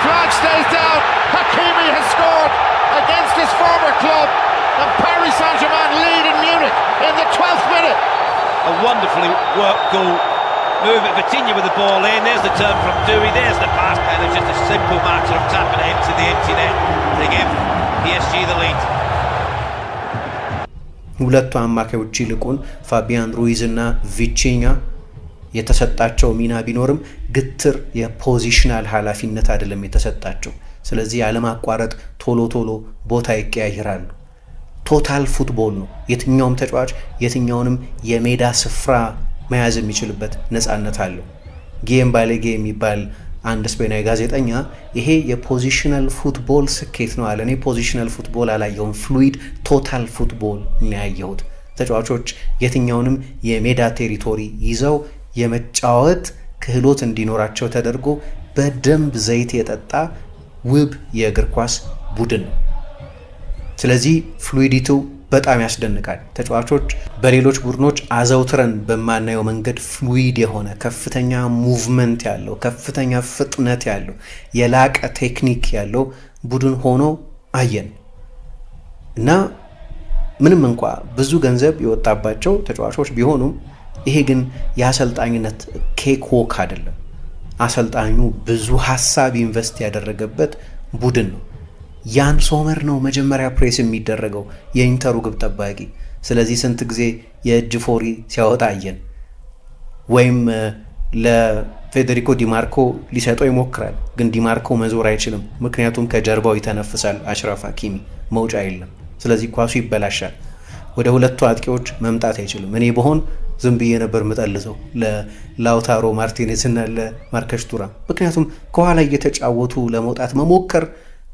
Flag stays down. Hakimi has scored against his former club, and Paris Saint-Germain lead in Munich in the 12th minute. A wonderfully worked goal. Move it, Vitinha with the ball in. There's the turn from Dewey. There's the pass, and it's just a simple matter of tapping it into the empty net to give PSG the lead. ሁለቱ አማካዮች ይልቁን ፋቢያን ሩይዝ እና ቪቺኛ የተሰጣቸው ሚና ቢኖርም ግትር የፖዚሽናል ኃላፊነት አይደለም የተሰጣቸው። ስለዚህ ያለማቋረጥ ቶሎ ቶሎ ቦታ ይቀያየራሉ። ቶታል ፉትቦል ነው። የትኛውም ተጫዋች የትኛውንም የሜዳ ስፍራ መያዝ የሚችልበት ነፃነት አለው። ጊየም ባሌጌ የሚባል አንድ ስፔናዊ ጋዜጠኛ ይሄ የፖዚሽናል ፉትቦል ስኬት ነው አለ። እኔ ፖዚሽናል ፉትቦል አላየሁም፣ ፍሉይድ ቶታል ፉትቦል ነው ያየሁት። ተጫዋቾች የትኛውንም የሜዳ ቴሪቶሪ ይዘው የመጫወት ክህሎት እንዲኖራቸው ተደርጎ በደንብ ዘይት የጠጣ ውብ የእግር ኳስ ቡድን ነው። ስለዚህ ፍሉይዲቲው በጣም ያስደንቃል። ተጫዋቾች በሌሎች ቡድኖች አዘውትረን በማናየው መንገድ ፍሉይድ የሆነ ከፍተኛ ሙቭመንት ያለው ከፍተኛ ፍጥነት ያለው የላቀ ቴክኒክ ያለው ቡድን ሆኖ አየን እና ምንም እንኳ ብዙ ገንዘብ የወጣባቸው ተጫዋቾች ቢሆኑም ይሄ ግን የአሰልጣኝነት ኬክ ዎክ አይደለም። አሰልጣኙ ብዙ ሐሳብ ኢንቨስት ያደረገበት ቡድን ነው። ያን ሶመር ነው መጀመሪያ ፕሬስ የሚደረገው የኢንተሩ ግብ ጠባቂ። ስለዚህ ስንት ጊዜ የእጅ ፎሪ ሲያወጣ አየን። ወይም ለፌዴሪኮ ዲማርኮ ሊሰጠው ይሞክራል፣ ግን ዲማርኮ መዞር አይችልም፣ ምክንያቱም ከጀርባው ይተነፍሳል አሽራፍ ሀኪሚ፣ መውጫ የለም። ስለዚህ ኳሱ ይበላሻል። ወደ ሁለቱ አጥቂዎች መምጣት አይችልም። እኔ በሆን ዝም ብዬ ነበር መጠልዘው ለላውታሮ ማርቲኔዝ እና ለማርከስ ቱራም። ምክንያቱም ከኋላ እየተጫወቱ ለመውጣት መሞከር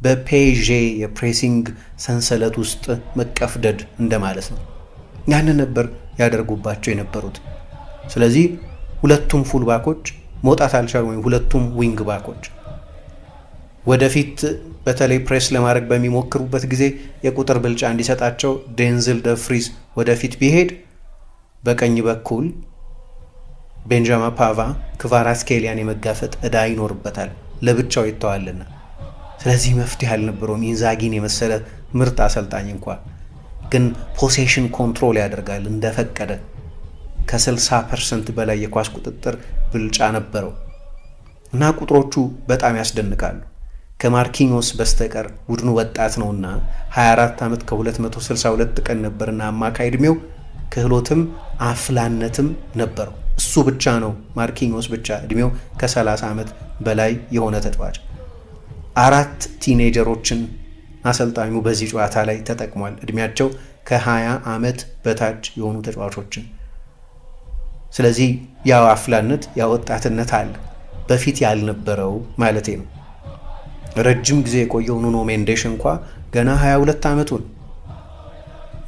በፔዤ የፕሬሲንግ ሰንሰለት ውስጥ መቀፍደድ እንደማለት ነው። ያንን ነበር ያደርጉባቸው የነበሩት። ስለዚህ ሁለቱም ፉል ባኮች መውጣት አልቻሉም፣ ወይም ሁለቱም ዊንግ ባኮች ወደፊት በተለይ ፕሬስ ለማድረግ በሚሞክሩበት ጊዜ የቁጥር ብልጫ እንዲሰጣቸው ዴንዝል ደፍሪዝ ወደፊት ቢሄድ በቀኝ በኩል ቤንጃሚን ፓቫ ክቫራትስኬሊያን የመጋፈጥ ዕዳ ይኖርበታል፣ ለብቻው ይተዋልና። ስለዚህ መፍትሄ አልነበረውም። ኢንዛጊን የመሰለ ምርጥ አሰልጣኝ እንኳን ግን ፖሴሽን ኮንትሮል ያደርጋል እንደፈቀደ። ከ60% በላይ የኳስ ቁጥጥር ብልጫ ነበረው እና ቁጥሮቹ በጣም ያስደንቃሉ። ከማርኪኞስ በስተቀር ቡድኑ ወጣት ነውና 24 ዓመት ከ262 ቀን ነበርና አማካይ ዕድሜው ክህሎትም አፍላነትም ነበረው። እሱ ብቻ ነው ማርኪኞስ ብቻ ዕድሜው ከ30 ዓመት በላይ የሆነ ተጫዋች። 4 ቲኔጀሮችን አሰልጣኙ በዚህ ጨዋታ ላይ ተጠቅሟል፣ ዕድሜያቸው ከ20 ዓመት በታች የሆኑ ተጫዋቾችን። ስለዚህ ያው አፍላነት ያው ወጣትነት አለ፣ በፊት ያልነበረው ማለቴ ነው። ረጅም ጊዜ የቆየው ኑኖ ሜንዴሽ እንኳ ገና 22 ዓመቱ ነው።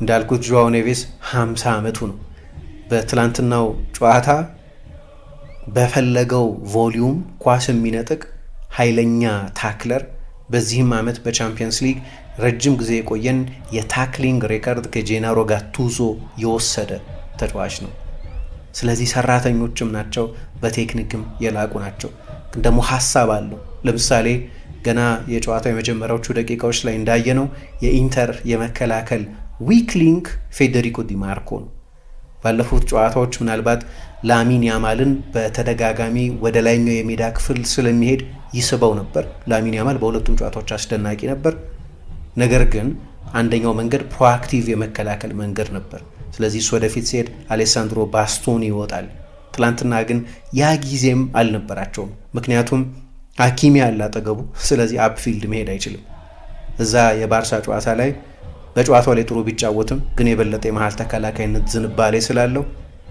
እንዳልኩት ጆዋው ኔቬስ 50 ዓመቱ ነው። በትላንትናው ጨዋታ በፈለገው ቮሊዩም ኳስ የሚነጥቅ ኃይለኛ ታክለር፣ በዚህም ዓመት በቻምፒየንስ ሊግ ረጅም ጊዜ የቆየን የታክሊንግ ሬከርድ ከጄናሮ ጋቱዞ የወሰደ ተጫዋች ነው። ስለዚህ ሰራተኞችም ናቸው፣ በቴክኒክም የላቁ ናቸው። ደግሞ ሐሳብ አለው። ለምሳሌ ገና የጨዋታው የመጀመሪያዎቹ ደቂቃዎች ላይ እንዳየነው የኢንተር የመከላከል ዊክ ሊንክ ፌዴሪኮ ዲ ማርኮ ነው። ባለፉት ጨዋታዎች ምናልባት ላሚን ያማልን በተደጋጋሚ ወደ ላይኛው የሜዳ ክፍል ስለሚሄድ ይስበው ነበር። ላሚን ያማል በሁለቱም ጨዋታዎች አስደናቂ ነበር። ነገር ግን አንደኛው መንገድ ፕሮአክቲቭ የመከላከል መንገድ ነበር። ስለዚህ እሱ ወደፊት ሲሄድ አሌሳንድሮ ባስቶኒ ይወጣል። ትላንትና ግን ያ ጊዜም አልነበራቸውም፣ ምክንያቱም ሀኪሚ ያለ አጠገቡ። ስለዚህ አፕፊልድ መሄድ አይችልም። እዛ የባርሳ ጨዋታ ላይ በጨዋታው ላይ ጥሩ ቢጫወትም ግን የበለጠ የመሃል ተከላካይነት ዝንባሌ ስላለው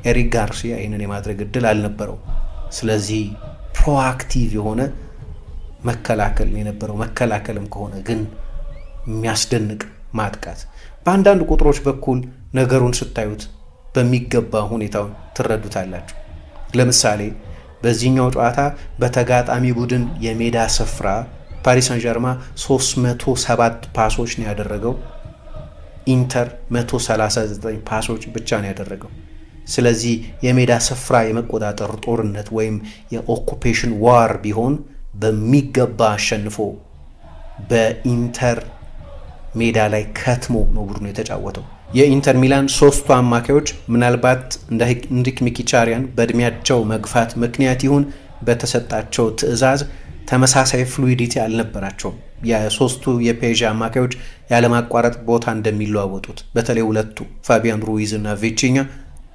ኤሪክ ጋርሲያ ይህንን የማድረግ እድል አልነበረው። ስለዚህ ፕሮአክቲቭ የሆነ መከላከል የነበረው፣ መከላከልም ከሆነ ግን የሚያስደንቅ ማጥቃት። በአንዳንድ ቁጥሮች በኩል ነገሩን ስታዩት በሚገባ ሁኔታውን ትረዱታላችሁ። ለምሳሌ በዚህኛው ጨዋታ በተጋጣሚ ቡድን የሜዳ ስፍራ ፓሪስ ሳን ዠርማ 307 ፓሶች ነው ያደረገው፣ ኢንተር 139 ፓሶች ብቻ ነው ያደረገው። ስለዚህ የሜዳ ስፍራ የመቆጣጠር ጦርነት ወይም የኦኩፔሽን ዋር ቢሆን በሚገባ አሸንፎ በኢንተር ሜዳ ላይ ከትሞ ነው ቡድኑ የተጫወተው። የኢንተር ሚላን ሶስቱ አማካዮች ምናልባት እንደ ኢንሪክ ሚኪቻሪያን በእድሜያቸው መግፋት ምክንያት ይሁን በተሰጣቸው ትዕዛዝ ተመሳሳይ ፍሉይዲቲ አልነበራቸውም። የሶስቱ የፔዥ አማካዮች ያለማቋረጥ ቦታ እንደሚለዋወጡት በተለይ ሁለቱ ፋቢያን ሩይዝ እና ቪቺኛ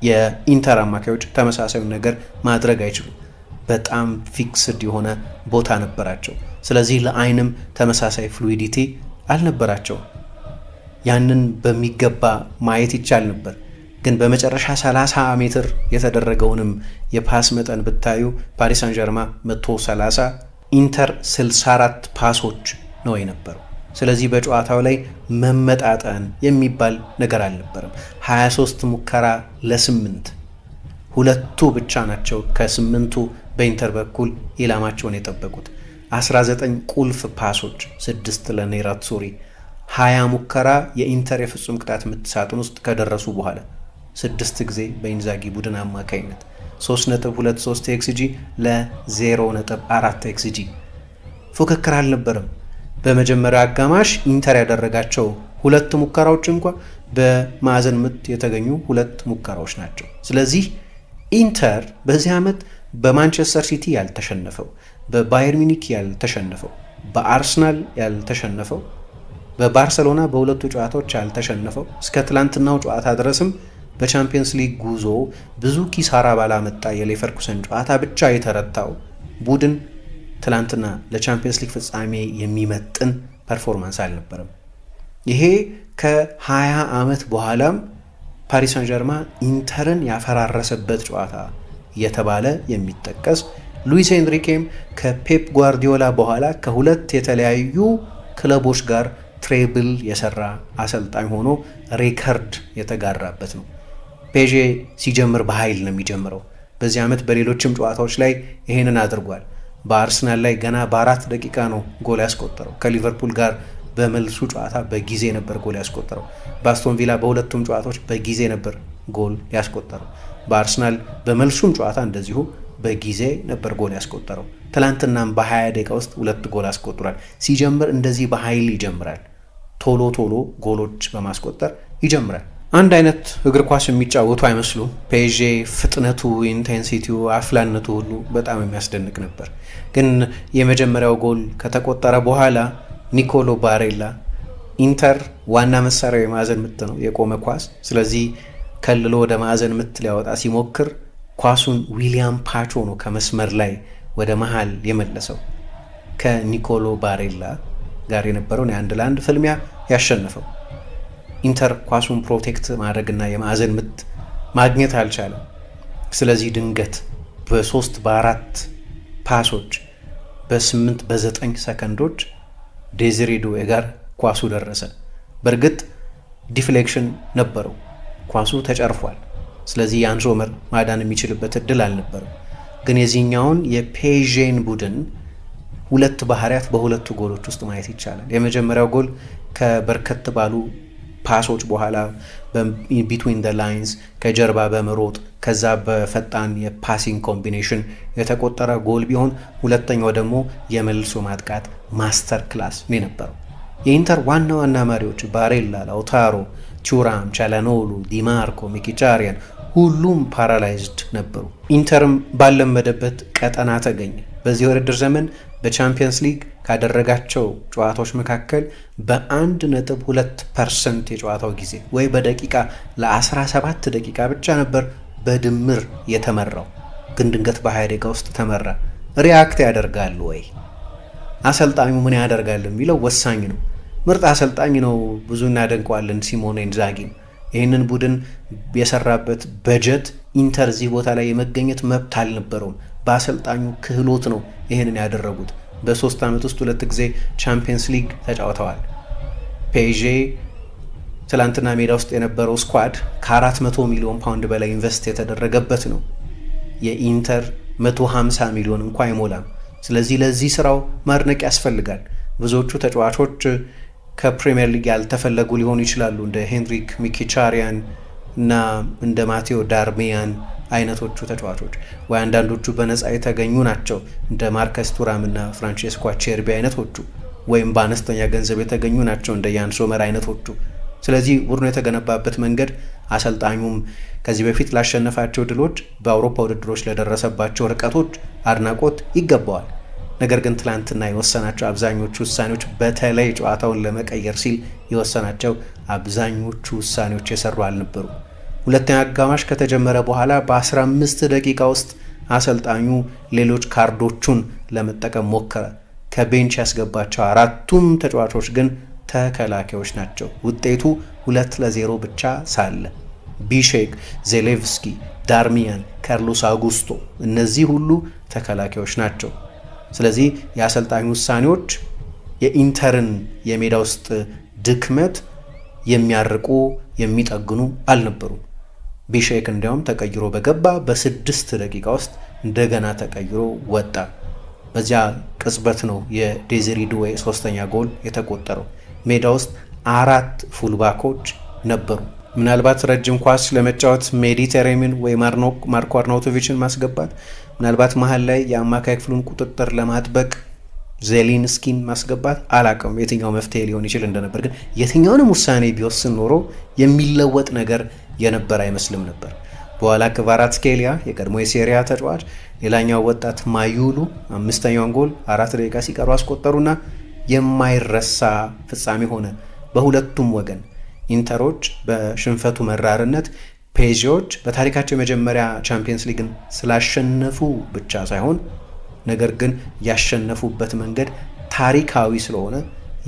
የኢንተር አማካዮች ተመሳሳዩ ነገር ማድረግ አይችሉም። በጣም ፊክስድ የሆነ ቦታ ነበራቸው። ስለዚህ ለአይንም ተመሳሳይ ፍሉይዲቲ አልነበራቸው። ያንን በሚገባ ማየት ይቻል ነበር። ግን በመጨረሻ 30 ሜትር የተደረገውንም የፓስ መጠን ብታዩ ፓሪስ ሳን ዠርማ 130 ኢንተር 64 ፓሶች ነው የነበረው። ስለዚህ በጨዋታው ላይ መመጣጠን የሚባል ነገር አልነበረም። 23 ሙከራ ለ8 ሁለቱ ብቻ ናቸው ከ8ቱ በኢንተር በኩል ኢላማቸውን የጠበቁት። 19 ቁልፍ ፓሶች 6 ለኔራትሱሪ 20 ሙከራ የኢንተር የፍጹም ቅጣት ምት ሳጥን ውስጥ ከደረሱ በኋላ 6 ጊዜ በኢንዛጊ ቡድን አማካይነት 3.23 ኤክስጂ ለ0.4 ኤክስጂ ፉክክር አልነበረም። በመጀመሪያው አጋማሽ ኢንተር ያደረጋቸው 2 ሙከራዎች እንኳን በማዕዘን ምት የተገኙ 2 ሙከራዎች ናቸው። ስለዚህ ኢንተር በዚህ ዓመት በማንቸስተር ሲቲ ያልተሸነፈው፣ በባየር ሚኒክ ያልተሸነፈው፣ በአርሰናል ያልተሸነፈው፣ በባርሰሎና በሁለቱ ጨዋታዎች ያልተሸነፈው፣ እስከ ትላንትናው ጨዋታ ድረስም በቻምፒየንስ ሊግ ጉዞ ብዙ ኪሳራ ባላመጣ የሌቨርኩሰን ጨዋታ ብቻ የተረታው ቡድን ትላንትና ለቻምፒየንስ ሊግ ፍጻሜ የሚመጥን ፐርፎርማንስ አልነበረም። ይሄ ከ20 ዓመት በኋላም ፓሪስ ሳን ዠርማ ኢንተርን ያፈራረሰበት ጨዋታ የተባለ የሚጠቀስ ሉዊስ ኤንሪኬም ከፔፕ ጓርዲዮላ በኋላ ከሁለት የተለያዩ ክለቦች ጋር ትሬብል የሰራ አሰልጣኝ ሆኖ ሬከርድ የተጋራበት ነው። ፔዤ ሲጀምር በኃይል ነው የሚጀምረው። በዚህ ዓመት በሌሎችም ጨዋታዎች ላይ ይሄንን አድርጓል። በአርሰናል ላይ ገና በ4 ደቂቃ ነው ጎል ያስቆጠረው። ከሊቨርፑል ጋር በመልሱ ጨዋታ በጊዜ ነበር ጎል ያስቆጠረው። በአስቶን ቪላ በሁለቱም ጨዋታዎች በጊዜ ነበር ጎል ያስቆጠረው። በአርሰናል በመልሱም ጨዋታ እንደዚሁ በጊዜ ነበር ጎል ያስቆጠረው። ትላንትናም በ20 ደቂቃ ውስጥ 2 ጎል አስቆጥሯል። ሲጀምር እንደዚህ በኃይል ይጀምራል። ቶሎ ጎሎች በማስቆጠር ይጀምራል። አንድ አይነት እግር ኳስ የሚጫወቱ አይመስሉም። ፔዤ ፍጥነቱ፣ ኢንቴንሲቲው፣ አፍላነቱ ሁሉ በጣም የሚያስደንቅ ነበር። ግን የመጀመሪያው ጎል ከተቆጠረ በኋላ ኒኮሎ ባሬላ ኢንተር ዋና መሳሪያው የማዕዘን ምት ነው፣ የቆመ ኳስ። ስለዚህ ከልሎ ወደ ማዕዘን ምት ሊያወጣ ሲሞክር ኳሱን ዊሊያም ፓቾ ነው ከመስመር ላይ ወደ መሃል የመለሰው። ከኒኮሎ ባሬላ ጋር የነበረውን የ1-1 ፍልሚያ ያሸነፈው። ኢንተር ኳሱን ፕሮቴክት ማድረግና የማዕዘን ምት ማግኘት አልቻለም። ስለዚህ ድንገት በ3 በ4 ፓሶች በ8 በ9 ሰከንዶች ዴዚሬ ዱዌ ጋር ኳሱ ደረሰ። በእርግጥ ዲፍሌክሽን ነበረው፣ ኳሱ ተጨርፏል። ስለዚህ ያን ሶመር ማዳን የሚችልበት እድል አልነበረም። ግን የዚህኛውን የፔዤን ቡድን ሁለት ባህሪያት በሁለቱ ጎሎች ውስጥ ማየት ይቻላል። የመጀመሪያው ጎል ከበርከት ባሉ ፓሶች በኋላ ቢትዊን ዘ ላይንስ ከጀርባ በመሮጥ ከዛ በፈጣን የፓሲንግ ኮምቢኔሽን የተቆጠረ ጎል ቢሆን፣ ሁለተኛው ደግሞ የመልሶ ማጥቃት ማስተር ክላስ ነው የነበረው። የኢንተር ዋና መሪዎች ባሬላ፣ ላውታሮ፣ ቱራም፣ ቻላኖሉ፣ ዲማርኮ፣ ሚኪቻሪያን ሁሉም ፓራላይዝድ ነበሩ። ኢንተርም ባለመደበት ቀጠና ተገኘ። በዚህ ውድድር ዘመን በቻምፒየንስ ሊግ ካደረጋቸው ጨዋታዎች መካከል በ1.2% የጨዋታው ጊዜ ወይ በደቂቃ ለ17 ደቂቃ ብቻ ነበር በድምር የተመራው። ግን ድንገት በ20 ደቂቃ ውስጥ ተመራ። ሪያክት ያደርጋል ወይ? አሰልጣኙ ምን ያደርጋል የሚለው ወሳኝ ነው። ምርጥ አሰልጣኝ ነው፣ ብዙ እናደንቀዋለን ሲሞኔ ኢንዛጊ። ይህንን ቡድን የሰራበት በጀት ኢንተር እዚህ ቦታ ላይ የመገኘት መብት አልነበረውም። በአሰልጣኙ ክህሎት ነው ይህንን ያደረጉት። በ3 ዓመት ውስጥ 2 ጊዜ ቻምፒየንስ ሊግ ተጫውተዋል። ፔዤ ትላንትና ሜዳ ውስጥ የነበረው ስኳድ ከ400 ሚሊዮን ፓውንድ በላይ ኢንቨስት የተደረገበት ነው። የኢንተር 150 ሚሊዮን እንኳ አይሞላም። ስለዚህ ለዚህ ስራው ማድነቅ ያስፈልጋል። ብዙዎቹ ተጫዋቾች ከፕሪሚየር ሊግ ያልተፈለጉ ሊሆኑ ይችላሉ፣ እንደ ሄንሪክ ሚኪቻሪያን እና እንደ ማቴዎ ዳርሚያን አይነቶቹ ተጫዋቾች፣ ወይ አንዳንዶቹ በነፃ የተገኙ ናቸው እንደ ማርከስ ቱራም እና ፍራንቼስኮ ቼርቢ አይነቶቹ፣ ወይም በአነስተኛ ገንዘብ የተገኙ ናቸው እንደ ያን ሶመር አይነቶቹ። ስለዚህ ቡድኑ የተገነባበት መንገድ፣ አሰልጣኙም ከዚህ በፊት ላሸነፋቸው ድሎች፣ በአውሮፓ ውድድሮች ለደረሰባቸው ርቀቶች አድናቆት ይገባዋል። ነገር ግን ትላንትና የወሰናቸው አብዛኞቹ ውሳኔዎች፣ በተለይ ጨዋታውን ለመቀየር ሲል የወሰናቸው አብዛኞቹ ውሳኔዎች የሰሩ አልነበሩ። ሁለተኛ አጋማሽ ከተጀመረ በኋላ በ15 ደቂቃ ውስጥ አሰልጣኙ ሌሎች ካርዶቹን ለመጠቀም ሞከረ። ከቤንች ያስገባቸው 4ቱም ተጫዋቾች ግን ተከላካዮች ናቸው። ውጤቱ 2-0 ብቻ ሳለ ቢሼክ፣ ዜሌቭስኪ፣ ዳርሚያን፣ ካርሎስ አጉስቶ እነዚህ ሁሉ ተከላካዮች ናቸው። ስለዚህ የአሰልጣኙ ውሳኔዎች የኢንተርን የሜዳ ውስጥ ድክመት የሚያርቁ የሚጠግኑ አልነበሩም። ቢሼክ እንዲያውም ተቀይሮ በገባ በ6 ደቂቃ ውስጥ እንደገና ተቀይሮ ወጣ። በዚያ ቅጽበት ነው የዴዚሬ ዱዌ 3ኛ ጎል የተቆጠረው። ሜዳ ውስጥ 4 ፉልባኮች ነበሩ። ምናልባት ረጅም ኳስ ለመጫወት ሜዲቴሬምን ወይ ማርኮ አርናውቶቪችን ማስገባት፣ ምናልባት መሀል ላይ የአማካይ ክፍሉን ቁጥጥር ለማጥበቅ ዜሊንስኪን ማስገባት፣ አላውቅም የትኛው መፍትሄ ሊሆን ይችል እንደነበር። ግን የትኛውንም ውሳኔ ቢወስን ኖሮ የሚለወጥ ነገር የነበር አይመስልም ነበር። በኋላ ክቫራትስኬሊያ የቀድሞ የሴሪያ ተጫዋች፣ ሌላኛው ወጣት ማዩሉ 5ኛውን ጎል 4 ደቂቃ ሲቀሩ አስቆጠሩና የማይረሳ ፍጻሜ ሆነ በሁለቱም ወገን። ኢንተሮች በሽንፈቱ መራርነት፣ ፔዤዎች በታሪካቸው የመጀመሪያ ቻምፒየንስ ሊግን ስላሸነፉ ብቻ ሳይሆን ነገር ግን ያሸነፉበት መንገድ ታሪካዊ ስለሆነ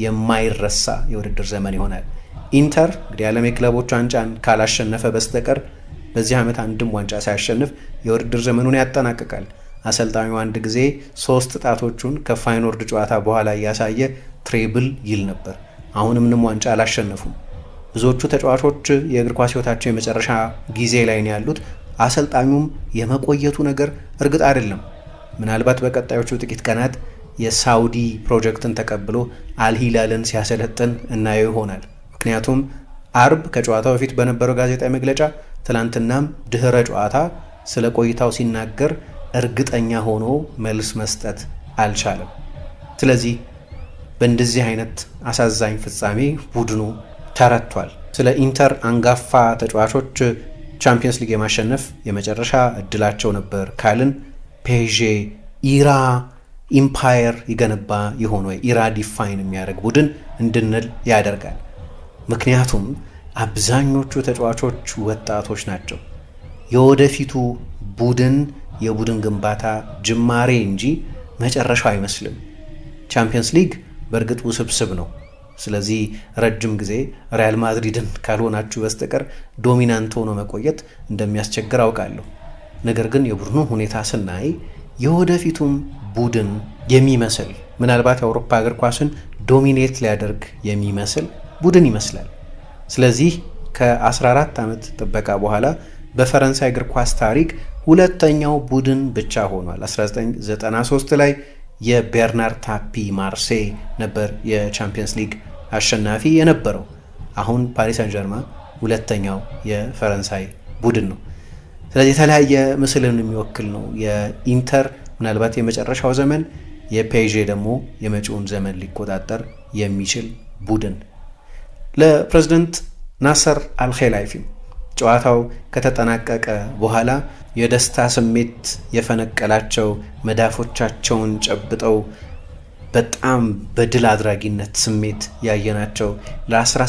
የማይረሳ የውድድር ዘመን ይሆናል። ኢንተር እንግዲህ ዓለም የክለቦች ዋንጫን ካላሸነፈ በስተቀር በዚህ ዓመት አንድም ዋንጫ ሳያሸንፍ የውድድር ዘመኑን ያጠናቅቃል። አሰልጣኙ አንድ ጊዜ 3 ጣቶቹን ከፋይኖርድ ጨዋታ በኋላ እያሳየ ትሬብል ይል ነበር። አሁንም ምንም ዋንጫ አላሸነፉም። ብዙዎቹ ተጫዋቾች የእግር ኳስ ሕይወታቸው የመጨረሻ ጊዜ ላይ ነው ያሉት። አሰልጣኙም የመቆየቱ ነገር እርግጥ አይደለም። ምናልባት በቀጣዮቹ ጥቂት ቀናት የሳውዲ ፕሮጀክትን ተቀብሎ አልሂላልን ሲያሰለጥን እናየው ይሆናል። ምክንያቱም አርብ ከጨዋታው በፊት በነበረው ጋዜጣዊ መግለጫ ትላንትናም ድህረ ጨዋታ ስለ ቆይታው ሲናገር እርግጠኛ ሆኖ መልስ መስጠት አልቻለም። ስለዚህ በእንደዚህ አይነት አሳዛኝ ፍጻሜ ቡድኑ ተረቷል። ስለ ኢንተር አንጋፋ ተጫዋቾች ቻምፒየንስ ሊግ የማሸነፍ የመጨረሻ እድላቸው ነበር ካልን ፔዤ ኢራ ኢምፓየር ይገነባ ይሆን ወይ ኢራ ዲፋይን የሚያደርግ ቡድን እንድንል ያደርጋል። ምክንያቱም አብዛኞቹ ተጫዋቾች ወጣቶች ናቸው። የወደፊቱ ቡድን የቡድን ግንባታ ጅማሬ እንጂ መጨረሻው አይመስልም። ቻምፒየንስ ሊግ በእርግጥ ውስብስብ ነው። ስለዚህ ረጅም ጊዜ ሪያል ማድሪድን ካልሆናችሁ በስተቀር ዶሚናንት ሆኖ መቆየት እንደሚያስቸግር አውቃለሁ። ነገር ግን የቡድኑ ሁኔታ ስናይ የወደፊቱም ቡድን የሚመስል ምናልባት የአውሮፓ እግር ኳስን ዶሚኔት ሊያደርግ የሚመስል ቡድን ይመስላል። ስለዚህ ከ14 ዓመት ጥበቃ በኋላ በፈረንሳይ እግር ኳስ ታሪክ ሁለተኛው ቡድን ብቻ ሆኗል። 1993 ላይ የቤርናር ታፒ ማርሴይ ነበር የቻምፒየንስ ሊግ አሸናፊ የነበረው። አሁን ፓሪስ ሳን ጀርማን ሁለተኛው የፈረንሳይ ቡድን ነው። ስለዚህ የተለያየ ምስልን የሚወክል ነው። የኢንተር ምናልባት የመጨረሻው ዘመን፣ የፔዤ ደግሞ የመጪውን ዘመን ሊቆጣጠር የሚችል ቡድን። ለፕሬዝዳንት ናሰር አልኸላይፊም ጨዋታው ከተጠናቀቀ በኋላ የደስታ ስሜት የፈነቀላቸው መዳፎቻቸውን ጨብጠው በጣም በድል አድራጊነት ስሜት ያየናቸው ለ18000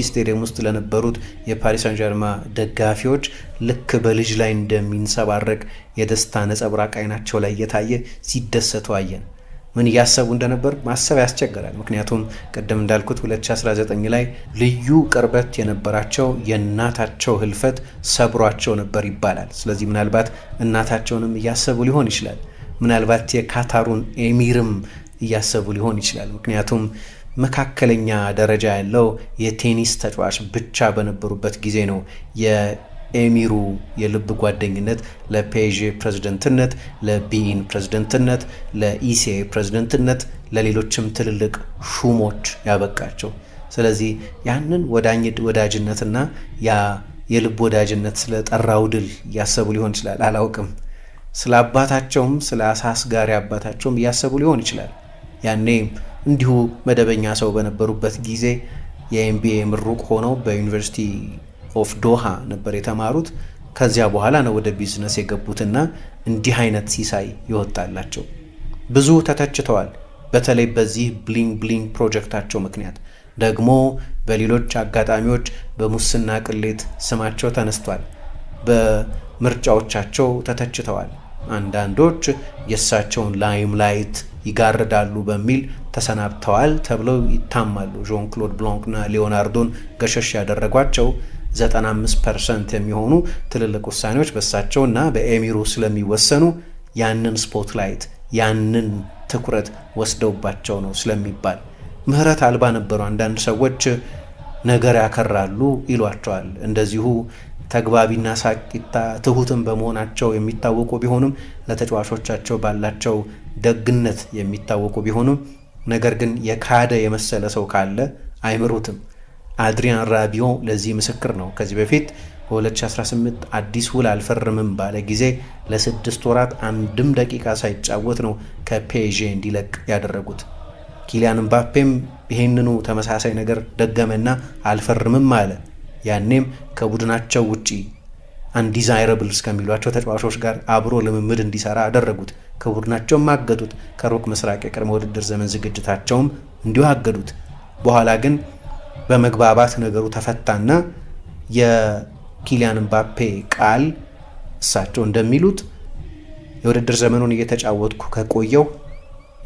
ስቴዲየም ውስጥ ለነበሩት የፓሪስ ሳን ጀርማ ደጋፊዎች ልክ በልጅ ላይ እንደሚንሰባረቅ የደስታ ነጸብራቅ አይናቸው ላይ እየታየ ሲደሰቱ አየን። ምን እያሰቡ እንደነበር ማሰብ ያስቸግራል። ምክንያቱም ቀደም እንዳልኩት 2019 ላይ ልዩ ቅርበት የነበራቸው የእናታቸው ህልፈት ሰብሯቸው ነበር ይባላል። ስለዚህ ምናልባት እናታቸውንም እያሰቡ ሊሆን ይችላል። ምናልባት የካታሩን ኤሚርም እያሰቡ ሊሆን ይችላል። ምክንያቱም መካከለኛ ደረጃ ያለው የቴኒስ ተጫዋች ብቻ በነበሩበት ጊዜ ነው የኤሚሩ የልብ ጓደኝነት ለፔዤ ፕሬዝዳንትነት፣ ለቢኢን ፕሬዝዳንትነት፣ ለኢሲኤ ፕሬዝዳንትነት፣ ለሌሎችም ትልልቅ ሹሞች ያበቃቸው። ስለዚህ ያንን ወዳጅነትና ያ የልብ ወዳጅነት ስለጠራው ድል እያሰቡ ሊሆን ይችላል። አላውቅም። ስለ አባታቸውም ስለ አሳስጋሪ አባታቸውም እያሰቡ ሊሆን ይችላል። ያኔ እንዲሁ መደበኛ ሰው በነበሩበት ጊዜ የኤምቢኤ ምሩቅ ሆነው በዩኒቨርሲቲ ኦፍ ዶሃ ነበር የተማሩት። ከዚያ በኋላ ነው ወደ ቢዝነስ የገቡትና እንዲህ አይነት ሲሳይ ይወጣላቸው። ብዙ ተተችተዋል። በተለይ በዚህ ብሊንግ ብሊንግ ፕሮጀክታቸው ምክንያት ደግሞ በሌሎች አጋጣሚዎች በሙስና ቅሌት ስማቸው ተነስቷል። በምርጫዎቻቸው ተተችተዋል። አንዳንዶች የእሳቸውን ላይምላይት ይጋርዳሉ በሚል ተሰናብተዋል ተብለው ይታማሉ። ዦን ክሎድ ብላንክና ሊዮናርዶን ገሸሽ ያደረጓቸው 95% የሚሆኑ ትልልቅ ውሳኔዎች በእሳቸውና በኤሚሩ ስለሚወሰኑ ያንን ስፖትላይት ያንን ትኩረት ወስደውባቸው ነው ስለሚባል ምህረት አልባ ነበሩ። አንዳንድ ሰዎች ነገር ያከራሉ ይሏቸዋል። እንደዚሁ ተግባቢና ሳቂታ ትሁትም በመሆናቸው የሚታወቁ ቢሆኑም ለተጫዋቾቻቸው ባላቸው ደግነት የሚታወቁ ቢሆኑም ነገር ግን የካደ የመሰለ ሰው ካለ አይምሩትም። አድሪያን ራቢዮ ለዚህ ምስክር ነው። ከዚህ በፊት በ2018 አዲስ ውል አልፈርምም ባለ ጊዜ ለ6 ወራት አንድም ደቂቃ ሳይጫወት ነው ከፔዤ እንዲለቅ ያደረጉት። ኪሊያን ምባፔም ይሄንኑ ተመሳሳይ ነገር ደገመና አልፈርምም አለ። ያኔም ከቡድናቸው ውጪ አንዲዛይረብል እስከሚሏቸው ተጫዋቾች ጋር አብሮ ልምምድ እንዲሰራ አደረጉት። ከቡድናቸውም አገዱት። ከሩቅ ምስራቅ የቅድመ ውድድር ዘመን ዝግጅታቸውም እንዲሁ አገዱት። በኋላ ግን በመግባባት ነገሩ ተፈታና የኪሊያን ምባፔ ቃል እሳቸው እንደሚሉት የውድድር ዘመኑን እየተጫወትኩ ከቆየው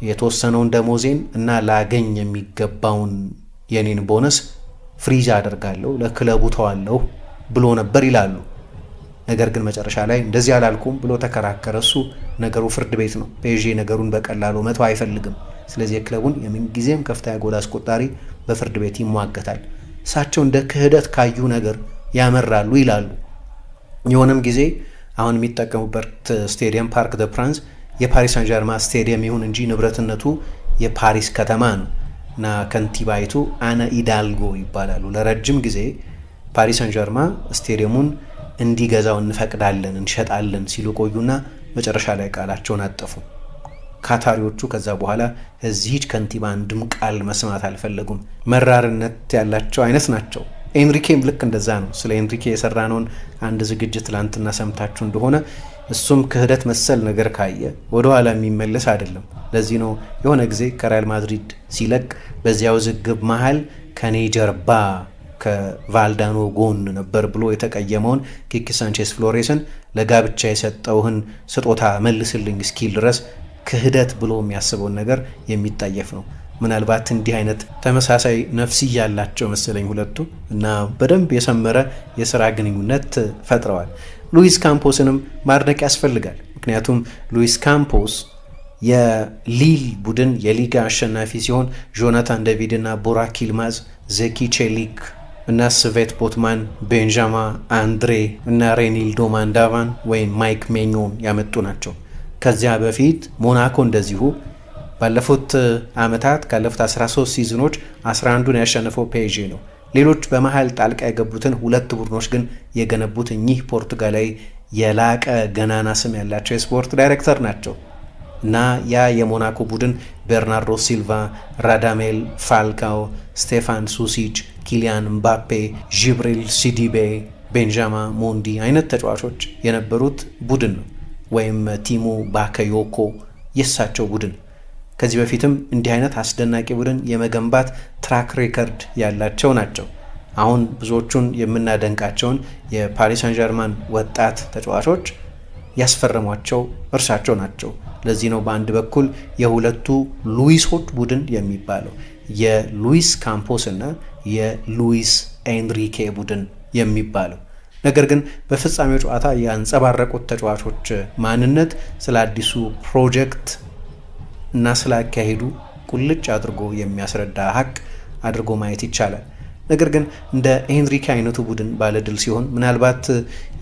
የተወሰነውን ደሞዜን እና ላገኝ የሚገባውን የኔን ቦነስ ፍሪዝ አደርጋለሁ ለክለቡ ተዋለሁ ብሎ ነበር ይላሉ። ነገር ግን መጨረሻ ላይ እንደዚህ አላልኩም ብሎ ተከራከረ። እሱ ነገሩ ፍርድ ቤት ነው። ፔዤ ነገሩን በቀላሉ መተው አይፈልግም። ስለዚህ የክለቡን የምንጊዜም ከፍተኛ ጎል አስቆጣሪ በፍርድ ቤት ይሟገታል። እሳቸው እንደ ክህደት ካዩ ነገር ያመራሉ ይላሉ። የሆነም ጊዜ አሁን የሚጠቀሙበት ስቴዲየም ፓርክ ደ ፕራንስ የፓሪስ ሳን ጀርማ ስቴዲየም ይሁን እንጂ ንብረትነቱ የፓሪስ ከተማ ነው እና ከንቲባይቱ አና ኢዳልጎ ይባላሉ። ለረጅም ጊዜ ፓሪስ ሳን ጀርማ ስቴዲየሙን እንዲገዛው እንፈቅዳለን እንሸጣለን ሲሉ ቆዩና መጨረሻ ላይ ቃላቸውን አጠፉ። ካታሪዎቹ ከዛ በኋላ እዚህች ከንቲባ አንድም ቃል መስማት አልፈለጉም። መራርነት ያላቸው አይነት ናቸው። ኤንሪኬም ልክ እንደዛ ነው። ስለ ኤንሪኬ የሰራነውን አንድ ዝግጅት ትላንትና ሰምታችሁ እንደሆነ እሱም ክህደት መሰል ነገር ካየ ወደ ኋላ የሚመለስ አይደለም። ለዚህ ነው የሆነ ጊዜ ከሪያል ማድሪድ ሲለቅ በዚያው ዝግብ መሃል ከኔ ጀርባ ከቫልዳኖ ጎን ነበር ብሎ የተቀየመውን ኪኪ ሳንቼዝ ፍሎሬስን ለጋብቻ የሰጠውህን ስጦታ መልስልኝ እስኪል ድረስ ክህደት ብሎ የሚያስበውን ነገር የሚጠየፍ ነው። ምናልባት እንዲህ አይነት ተመሳሳይ ነፍስያ ያላቸው መሰለኝ ሁለቱ እና በደንብ የሰመረ የሥራ ግንኙነት ፈጥረዋል። ሉዊስ ካምፖስንም ማድነቅ ያስፈልጋል። ምክንያቱም ሉዊስ ካምፖስ የሊል ቡድን የሊጋ አሸናፊ ሲሆን ጆናታን ዴቪድ እና ቡራክ ይልማዝ፣ ዘኪ ቼሊክ እና ስቬት ቦትማን፣ ቤንጃማ አንድሬ እና ሬኒልዶ ማንዳቫን ወይም ማይክ ሜኞን ያመጡ ናቸው። ከዚያ በፊት ሞናኮ እንደዚሁ ባለፉት ዓመታት ካለፉት 13 ሲዝኖች 11ን ያሸነፈው ፔዤ ነው። ሌሎች በመሃል ጣልቃ የገቡትን ሁለት ቡድኖች ግን የገነቡት እኚህ ፖርቱጋላዊ የላቀ ገናና ስም ያላቸው የስፖርት ዳይሬክተር ናቸው እና ያ የሞናኮ ቡድን ቤርናርዶ ሲልቫ፣ ራዳሜል ፋልካኦ፣ ስቴፋን ሱሲች፣ ኪሊያን ምባፔ፣ ጂብሪል ሲዲቤ፣ ቤንጃማ ሞንዲ አይነት ተጫዋቾች የነበሩት ቡድን ነው። ወይም ቲሙ ባካዮኮ የሳቸው ቡድን። ከዚህ በፊትም እንዲህ አይነት አስደናቂ ቡድን የመገንባት ትራክ ሬከርድ ያላቸው ናቸው። አሁን ብዙዎቹን የምናደንቃቸውን የፓሪስ ሳን ጀርማን ወጣት ተጫዋቾች ያስፈረሟቸው እርሳቸው ናቸው። ለዚህ ነው በአንድ በኩል የሁለቱ ሉዊሶች ቡድን የሚባለው የሉዊስ ካምፖስ እና የሉዊስ ኤንሪኬ ቡድን የሚባለው። ነገር ግን በፍጻሜው ጨዋታ ያንጸባረቁት ተጫዋቾች ማንነት ስለ አዲሱ ፕሮጀክት እና ስላካሄዱ ቁልጭ አድርጎ የሚያስረዳ ሀቅ አድርጎ ማየት ይቻላል። ነገር ግን እንደ ኤንሪኬ አይነቱ ቡድን ባለድል ሲሆን ምናልባት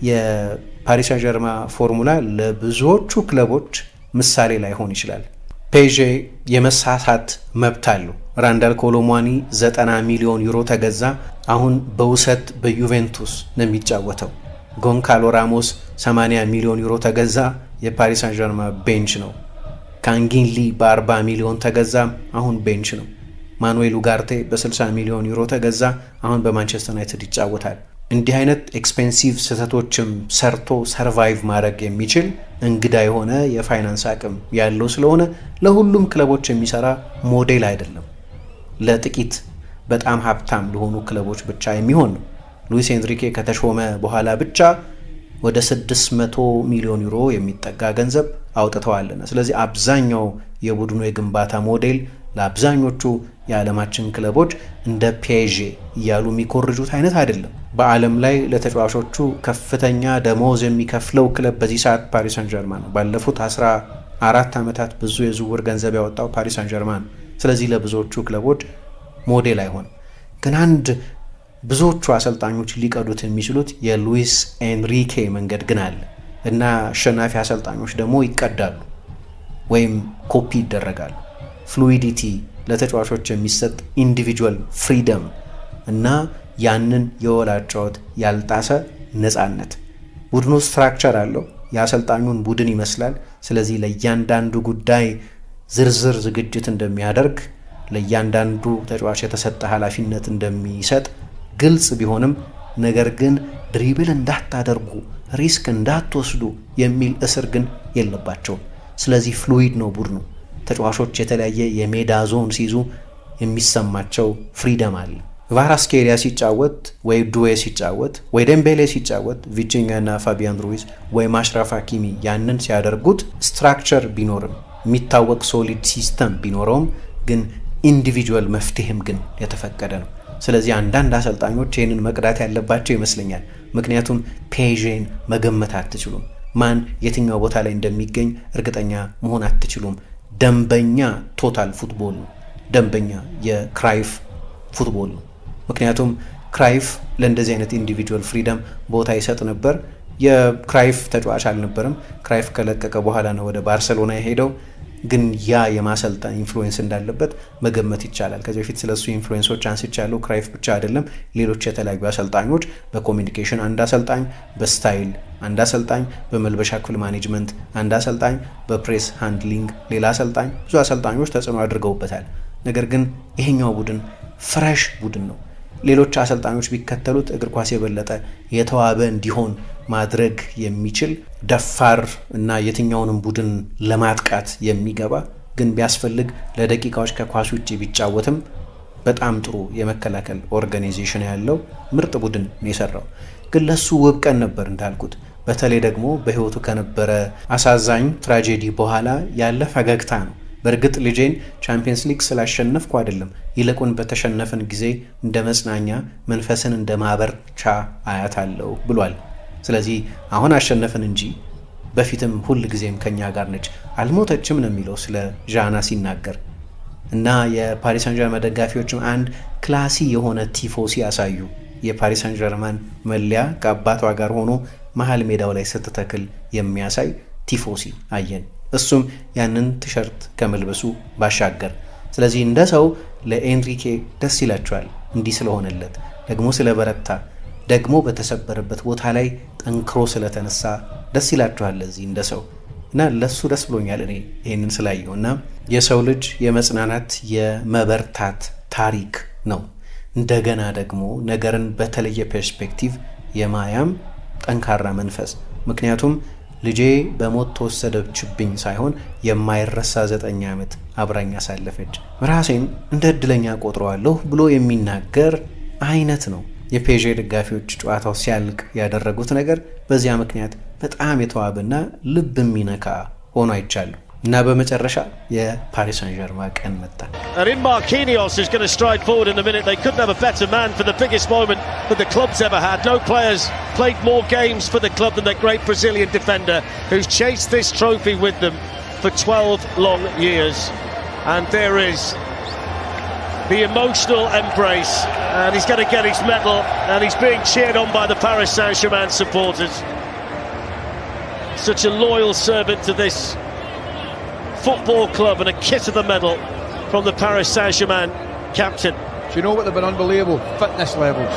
የፓሪስ ሳን ጀርማ ፎርሙላ ለብዙዎቹ ክለቦች ምሳሌ ላይሆን ይችላል። ፔዤ የመሳሳት መብት አለው። ራንዳል ኮሎሙዋኒ 90 ሚሊዮን ዩሮ ተገዛ። አሁን በውሰት በዩቬንቱስ ነው የሚጫወተው። ጎንካሎ ራሞስ 80 ሚሊዮን ዩሮ ተገዛ፣ የፓሪስ ሳን ጀርማ ቤንች ነው። ካንጊንሊ በ40 ሚሊዮን ተገዛ፣ አሁን ቤንች ነው። ማኑኤል ኡጋርቴ በ60 ሚሊዮን ዩሮ ተገዛ፣ አሁን በማንቸስተር ዩናይትድ ይጫወታል። እንዲህ አይነት ኤክስፔንሲቭ ስህተቶችም ሰርቶ ሰርቫይቭ ማድረግ የሚችል እንግዳ የሆነ የፋይናንስ አቅም ያለው ስለሆነ ለሁሉም ክለቦች የሚሰራ ሞዴል አይደለም። ለጥቂት በጣም ሀብታም ለሆኑ ክለቦች ብቻ የሚሆን ነው። ሉዊስ ኤንሪኬ ከተሾመ በኋላ ብቻ ወደ 600 ሚሊዮን ዩሮ የሚጠጋ ገንዘብ አውጥተዋልና ስለዚህ አብዛኛው የቡድኑ የግንባታ ሞዴል ለአብዛኞቹ የዓለማችን ክለቦች እንደ ፔዤ እያሉ የሚኮርጁት አይነት አይደለም። በዓለም ላይ ለተጫዋቾቹ ከፍተኛ ደሞዝ የሚከፍለው ክለብ በዚህ ሰዓት ፓሪስ ሳን ጀርማ ነው። ባለፉት 14 ዓመታት ብዙ የዝውውር ገንዘብ ያወጣው ፓሪስ ሳን ጀርማ ነው። ስለዚህ ለብዙዎቹ ክለቦች ሞዴል አይሆንም። ግን አንድ ብዙዎቹ አሰልጣኞች ሊቀዱት የሚችሉት የሉዊስ ኤንሪኬ መንገድ ግን አለ እና አሸናፊ አሰልጣኞች ደግሞ ይቀዳሉ ወይም ኮፒ ይደረጋሉ። ፍሉዊዲቲ፣ ለተጫዋቾች የሚሰጥ ኢንዲቪጁዋል ፍሪደም እና ያንን የወላጫውት ያልጣሰ ነፃነት። ቡድኑ ስትራክቸር አለው፣ የአሰልጣኙን ቡድን ይመስላል። ስለዚህ ለእያንዳንዱ ጉዳይ ዝርዝር ዝግጅት እንደሚያደርግ፣ ለእያንዳንዱ ተጫዋች የተሰጠ ኃላፊነት እንደሚሰጥ ግልጽ ቢሆንም ነገር ግን ድሪብል እንዳታደርጉ፣ ሪስክ እንዳትወስዱ የሚል እስር ግን የለባቸውም። ስለዚህ ፍሉዊድ ነው ቡድኑ። ተጫዋቾች የተለያየ የሜዳ ዞን ሲይዙ የሚሰማቸው ፍሪደም አለ። ቫራስኬሊያ ሲጫወት ወይ ዱዌ ሲጫወት ወይ ዴምቤሌ ሲጫወት ቪቲኛ እና ፋቢያን ሩይዝ ወይ ማሽራፍ ሀኪሚ ያንን ሲያደርጉት ስትራክቸር ቢኖርም የሚታወቅ ሶሊድ ሲስተም ቢኖረውም ግን ኢንዲቪጁዋል መፍትሄም ግን የተፈቀደ ነው። ስለዚህ አንዳንድ አሰልጣኞች ይህንን መቅዳት ያለባቸው ይመስለኛል። ምክንያቱም ፔዥን መገመት አትችሉም። ማን የትኛው ቦታ ላይ እንደሚገኝ እርግጠኛ መሆን አትችሉም። ደንበኛ ቶታል ፉትቦል ነው። ደንበኛ የክራይፍ ፉትቦል ነው። ምክንያቱም ክራይፍ ለእንደዚህ አይነት ኢንዲቪጁዋል ፍሪደም ቦታ ይሰጥ ነበር። የክራይፍ ተጫዋች አልነበረም። ክራይፍ ከለቀቀ በኋላ ነው ወደ ባርሴሎና የሄደው። ግን ያ የማሰልጣን ኢንፍሉዌንስ እንዳለበት መገመት ይቻላል። ከዚህ በፊት ስለሱ ኢንፍሉዌንሶች አንስቻለሁ። ክራይፍ ብቻ አይደለም፣ ሌሎች የተለያዩ አሰልጣኞች በኮሚኒኬሽን አንድ አሰልጣኝ፣ በስታይል አንድ አሰልጣኝ፣ በመልበሻ ክፍል ማኔጅመንት አንድ አሰልጣኝ፣ በፕሬስ ሃንድሊንግ ሌላ አሰልጣኝ፣ ብዙ አሰልጣኞች ተጽዕኖ አድርገውበታል። ነገር ግን ይሄኛው ቡድን ፍሬሽ ቡድን ነው። ሌሎች አሰልጣኞች ቢከተሉት እግር ኳስ የበለጠ የተዋበ እንዲሆን ማድረግ የሚችል ደፋር እና የትኛውንም ቡድን ለማጥቃት የሚገባ ግን ቢያስፈልግ ለደቂቃዎች ከኳስ ውጪ ቢጫወትም በጣም ጥሩ የመከላከል ኦርጋናይዜሽን ያለው ምርጥ ቡድን ነው የሰራው። ግን ለሱ ውብ ቀን ነበር እንዳልኩት። በተለይ ደግሞ በህይወቱ ከነበረ አሳዛኝ ትራጀዲ በኋላ ያለ ፈገግታ ነው። በእርግጥ ልጄን ቻምፒየንስ ሊግ ስላሸነፍኩ አይደለም፣ ይልቁን በተሸነፈን ጊዜ እንደ መጽናኛ መንፈስን እንደ ማበርቻ አያታለሁ ብሏል። ስለዚህ አሁን አሸነፈን እንጂ በፊትም ሁል ጊዜም ከኛ ጋር ነች፣ አልሞተችም ነው የሚለው ስለ ዣና ሲናገር። እና የፓሪስ ሳን ዠርማን ደጋፊዎችም አንድ ክላሲ የሆነ ቲፎሲ ያሳዩ። የፓሪስ ሳን ዠርማን መለያ ከአባቷ ጋር ሆኖ መሃል ሜዳው ላይ ስትተክል የሚያሳይ ቲፎሲ አየን። እሱም ያንን ቲሸርት ከመልበሱ ባሻገር። ስለዚህ እንደ ሰው ለኤንሪኬ ደስ ይላቸዋል እንዲህ ስለሆነለት፣ ደግሞ ስለበረታ፣ ደግሞ በተሰበረበት ቦታ ላይ ጠንክሮ ስለተነሳ ደስ ይላቸዋል ለዚህ እንደ ሰው። እና ለሱ ደስ ብሎኛል እኔ ይሄንን ስላየው። እና የሰው ልጅ የመጽናናት የመበርታት ታሪክ ነው። እንደገና ደግሞ ነገርን በተለየ ፐርስፔክቲቭ የማያም ጠንካራ መንፈስ። ምክንያቱም ልጄ በሞት ተወሰደችብኝ ሳይሆን የማይረሳ 9 ዓመት አብራኝ ያሳለፈች፣ ራሴን እንደ እድለኛ ቆጥረዋለሁ ብሎ የሚናገር አይነት ነው። የፔዤ ደጋፊዎች ጨዋታው ሲያልቅ ያደረጉት ነገር በዚያ ምክንያት በጣም የተዋበና ልብ የሚነካ ሆኖ አይቻለሁ። እና በመጨረሻ የፓሪስ ሳን ዠርማን ቀን መጣ። And in Marquinhos is going to stride forward in a minute. They couldn't have a better man for the biggest moment that the club's ever had. No players played more games for the club than that great Brazilian defender who's chased this trophy with them for 12 long years. And there is the emotional embrace, and he's going to get his medal, and he's being cheered on by the Paris Saint-Germain supporters. Such a loyal servant to this football club, and a kiss of the medal from the Paris Saint-Germain captain. Do you know what? They've been unbelievable fitness levels.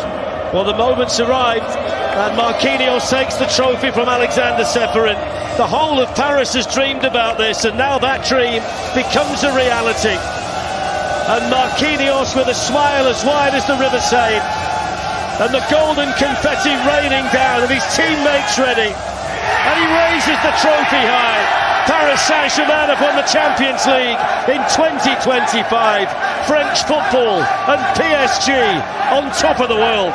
Well, the moment's arrived, and Marquinhos takes the trophy from Alexander Seferin. The whole of Paris has dreamed about this, and now that dream becomes a reality. And Marquinhos with a smile as wide as the River Seine, and the golden confetti raining down, and his teammates ready, and he raises the trophy high. Paris Saint-Germain have won the Champions League in 2025. French football and PSG on top of the world.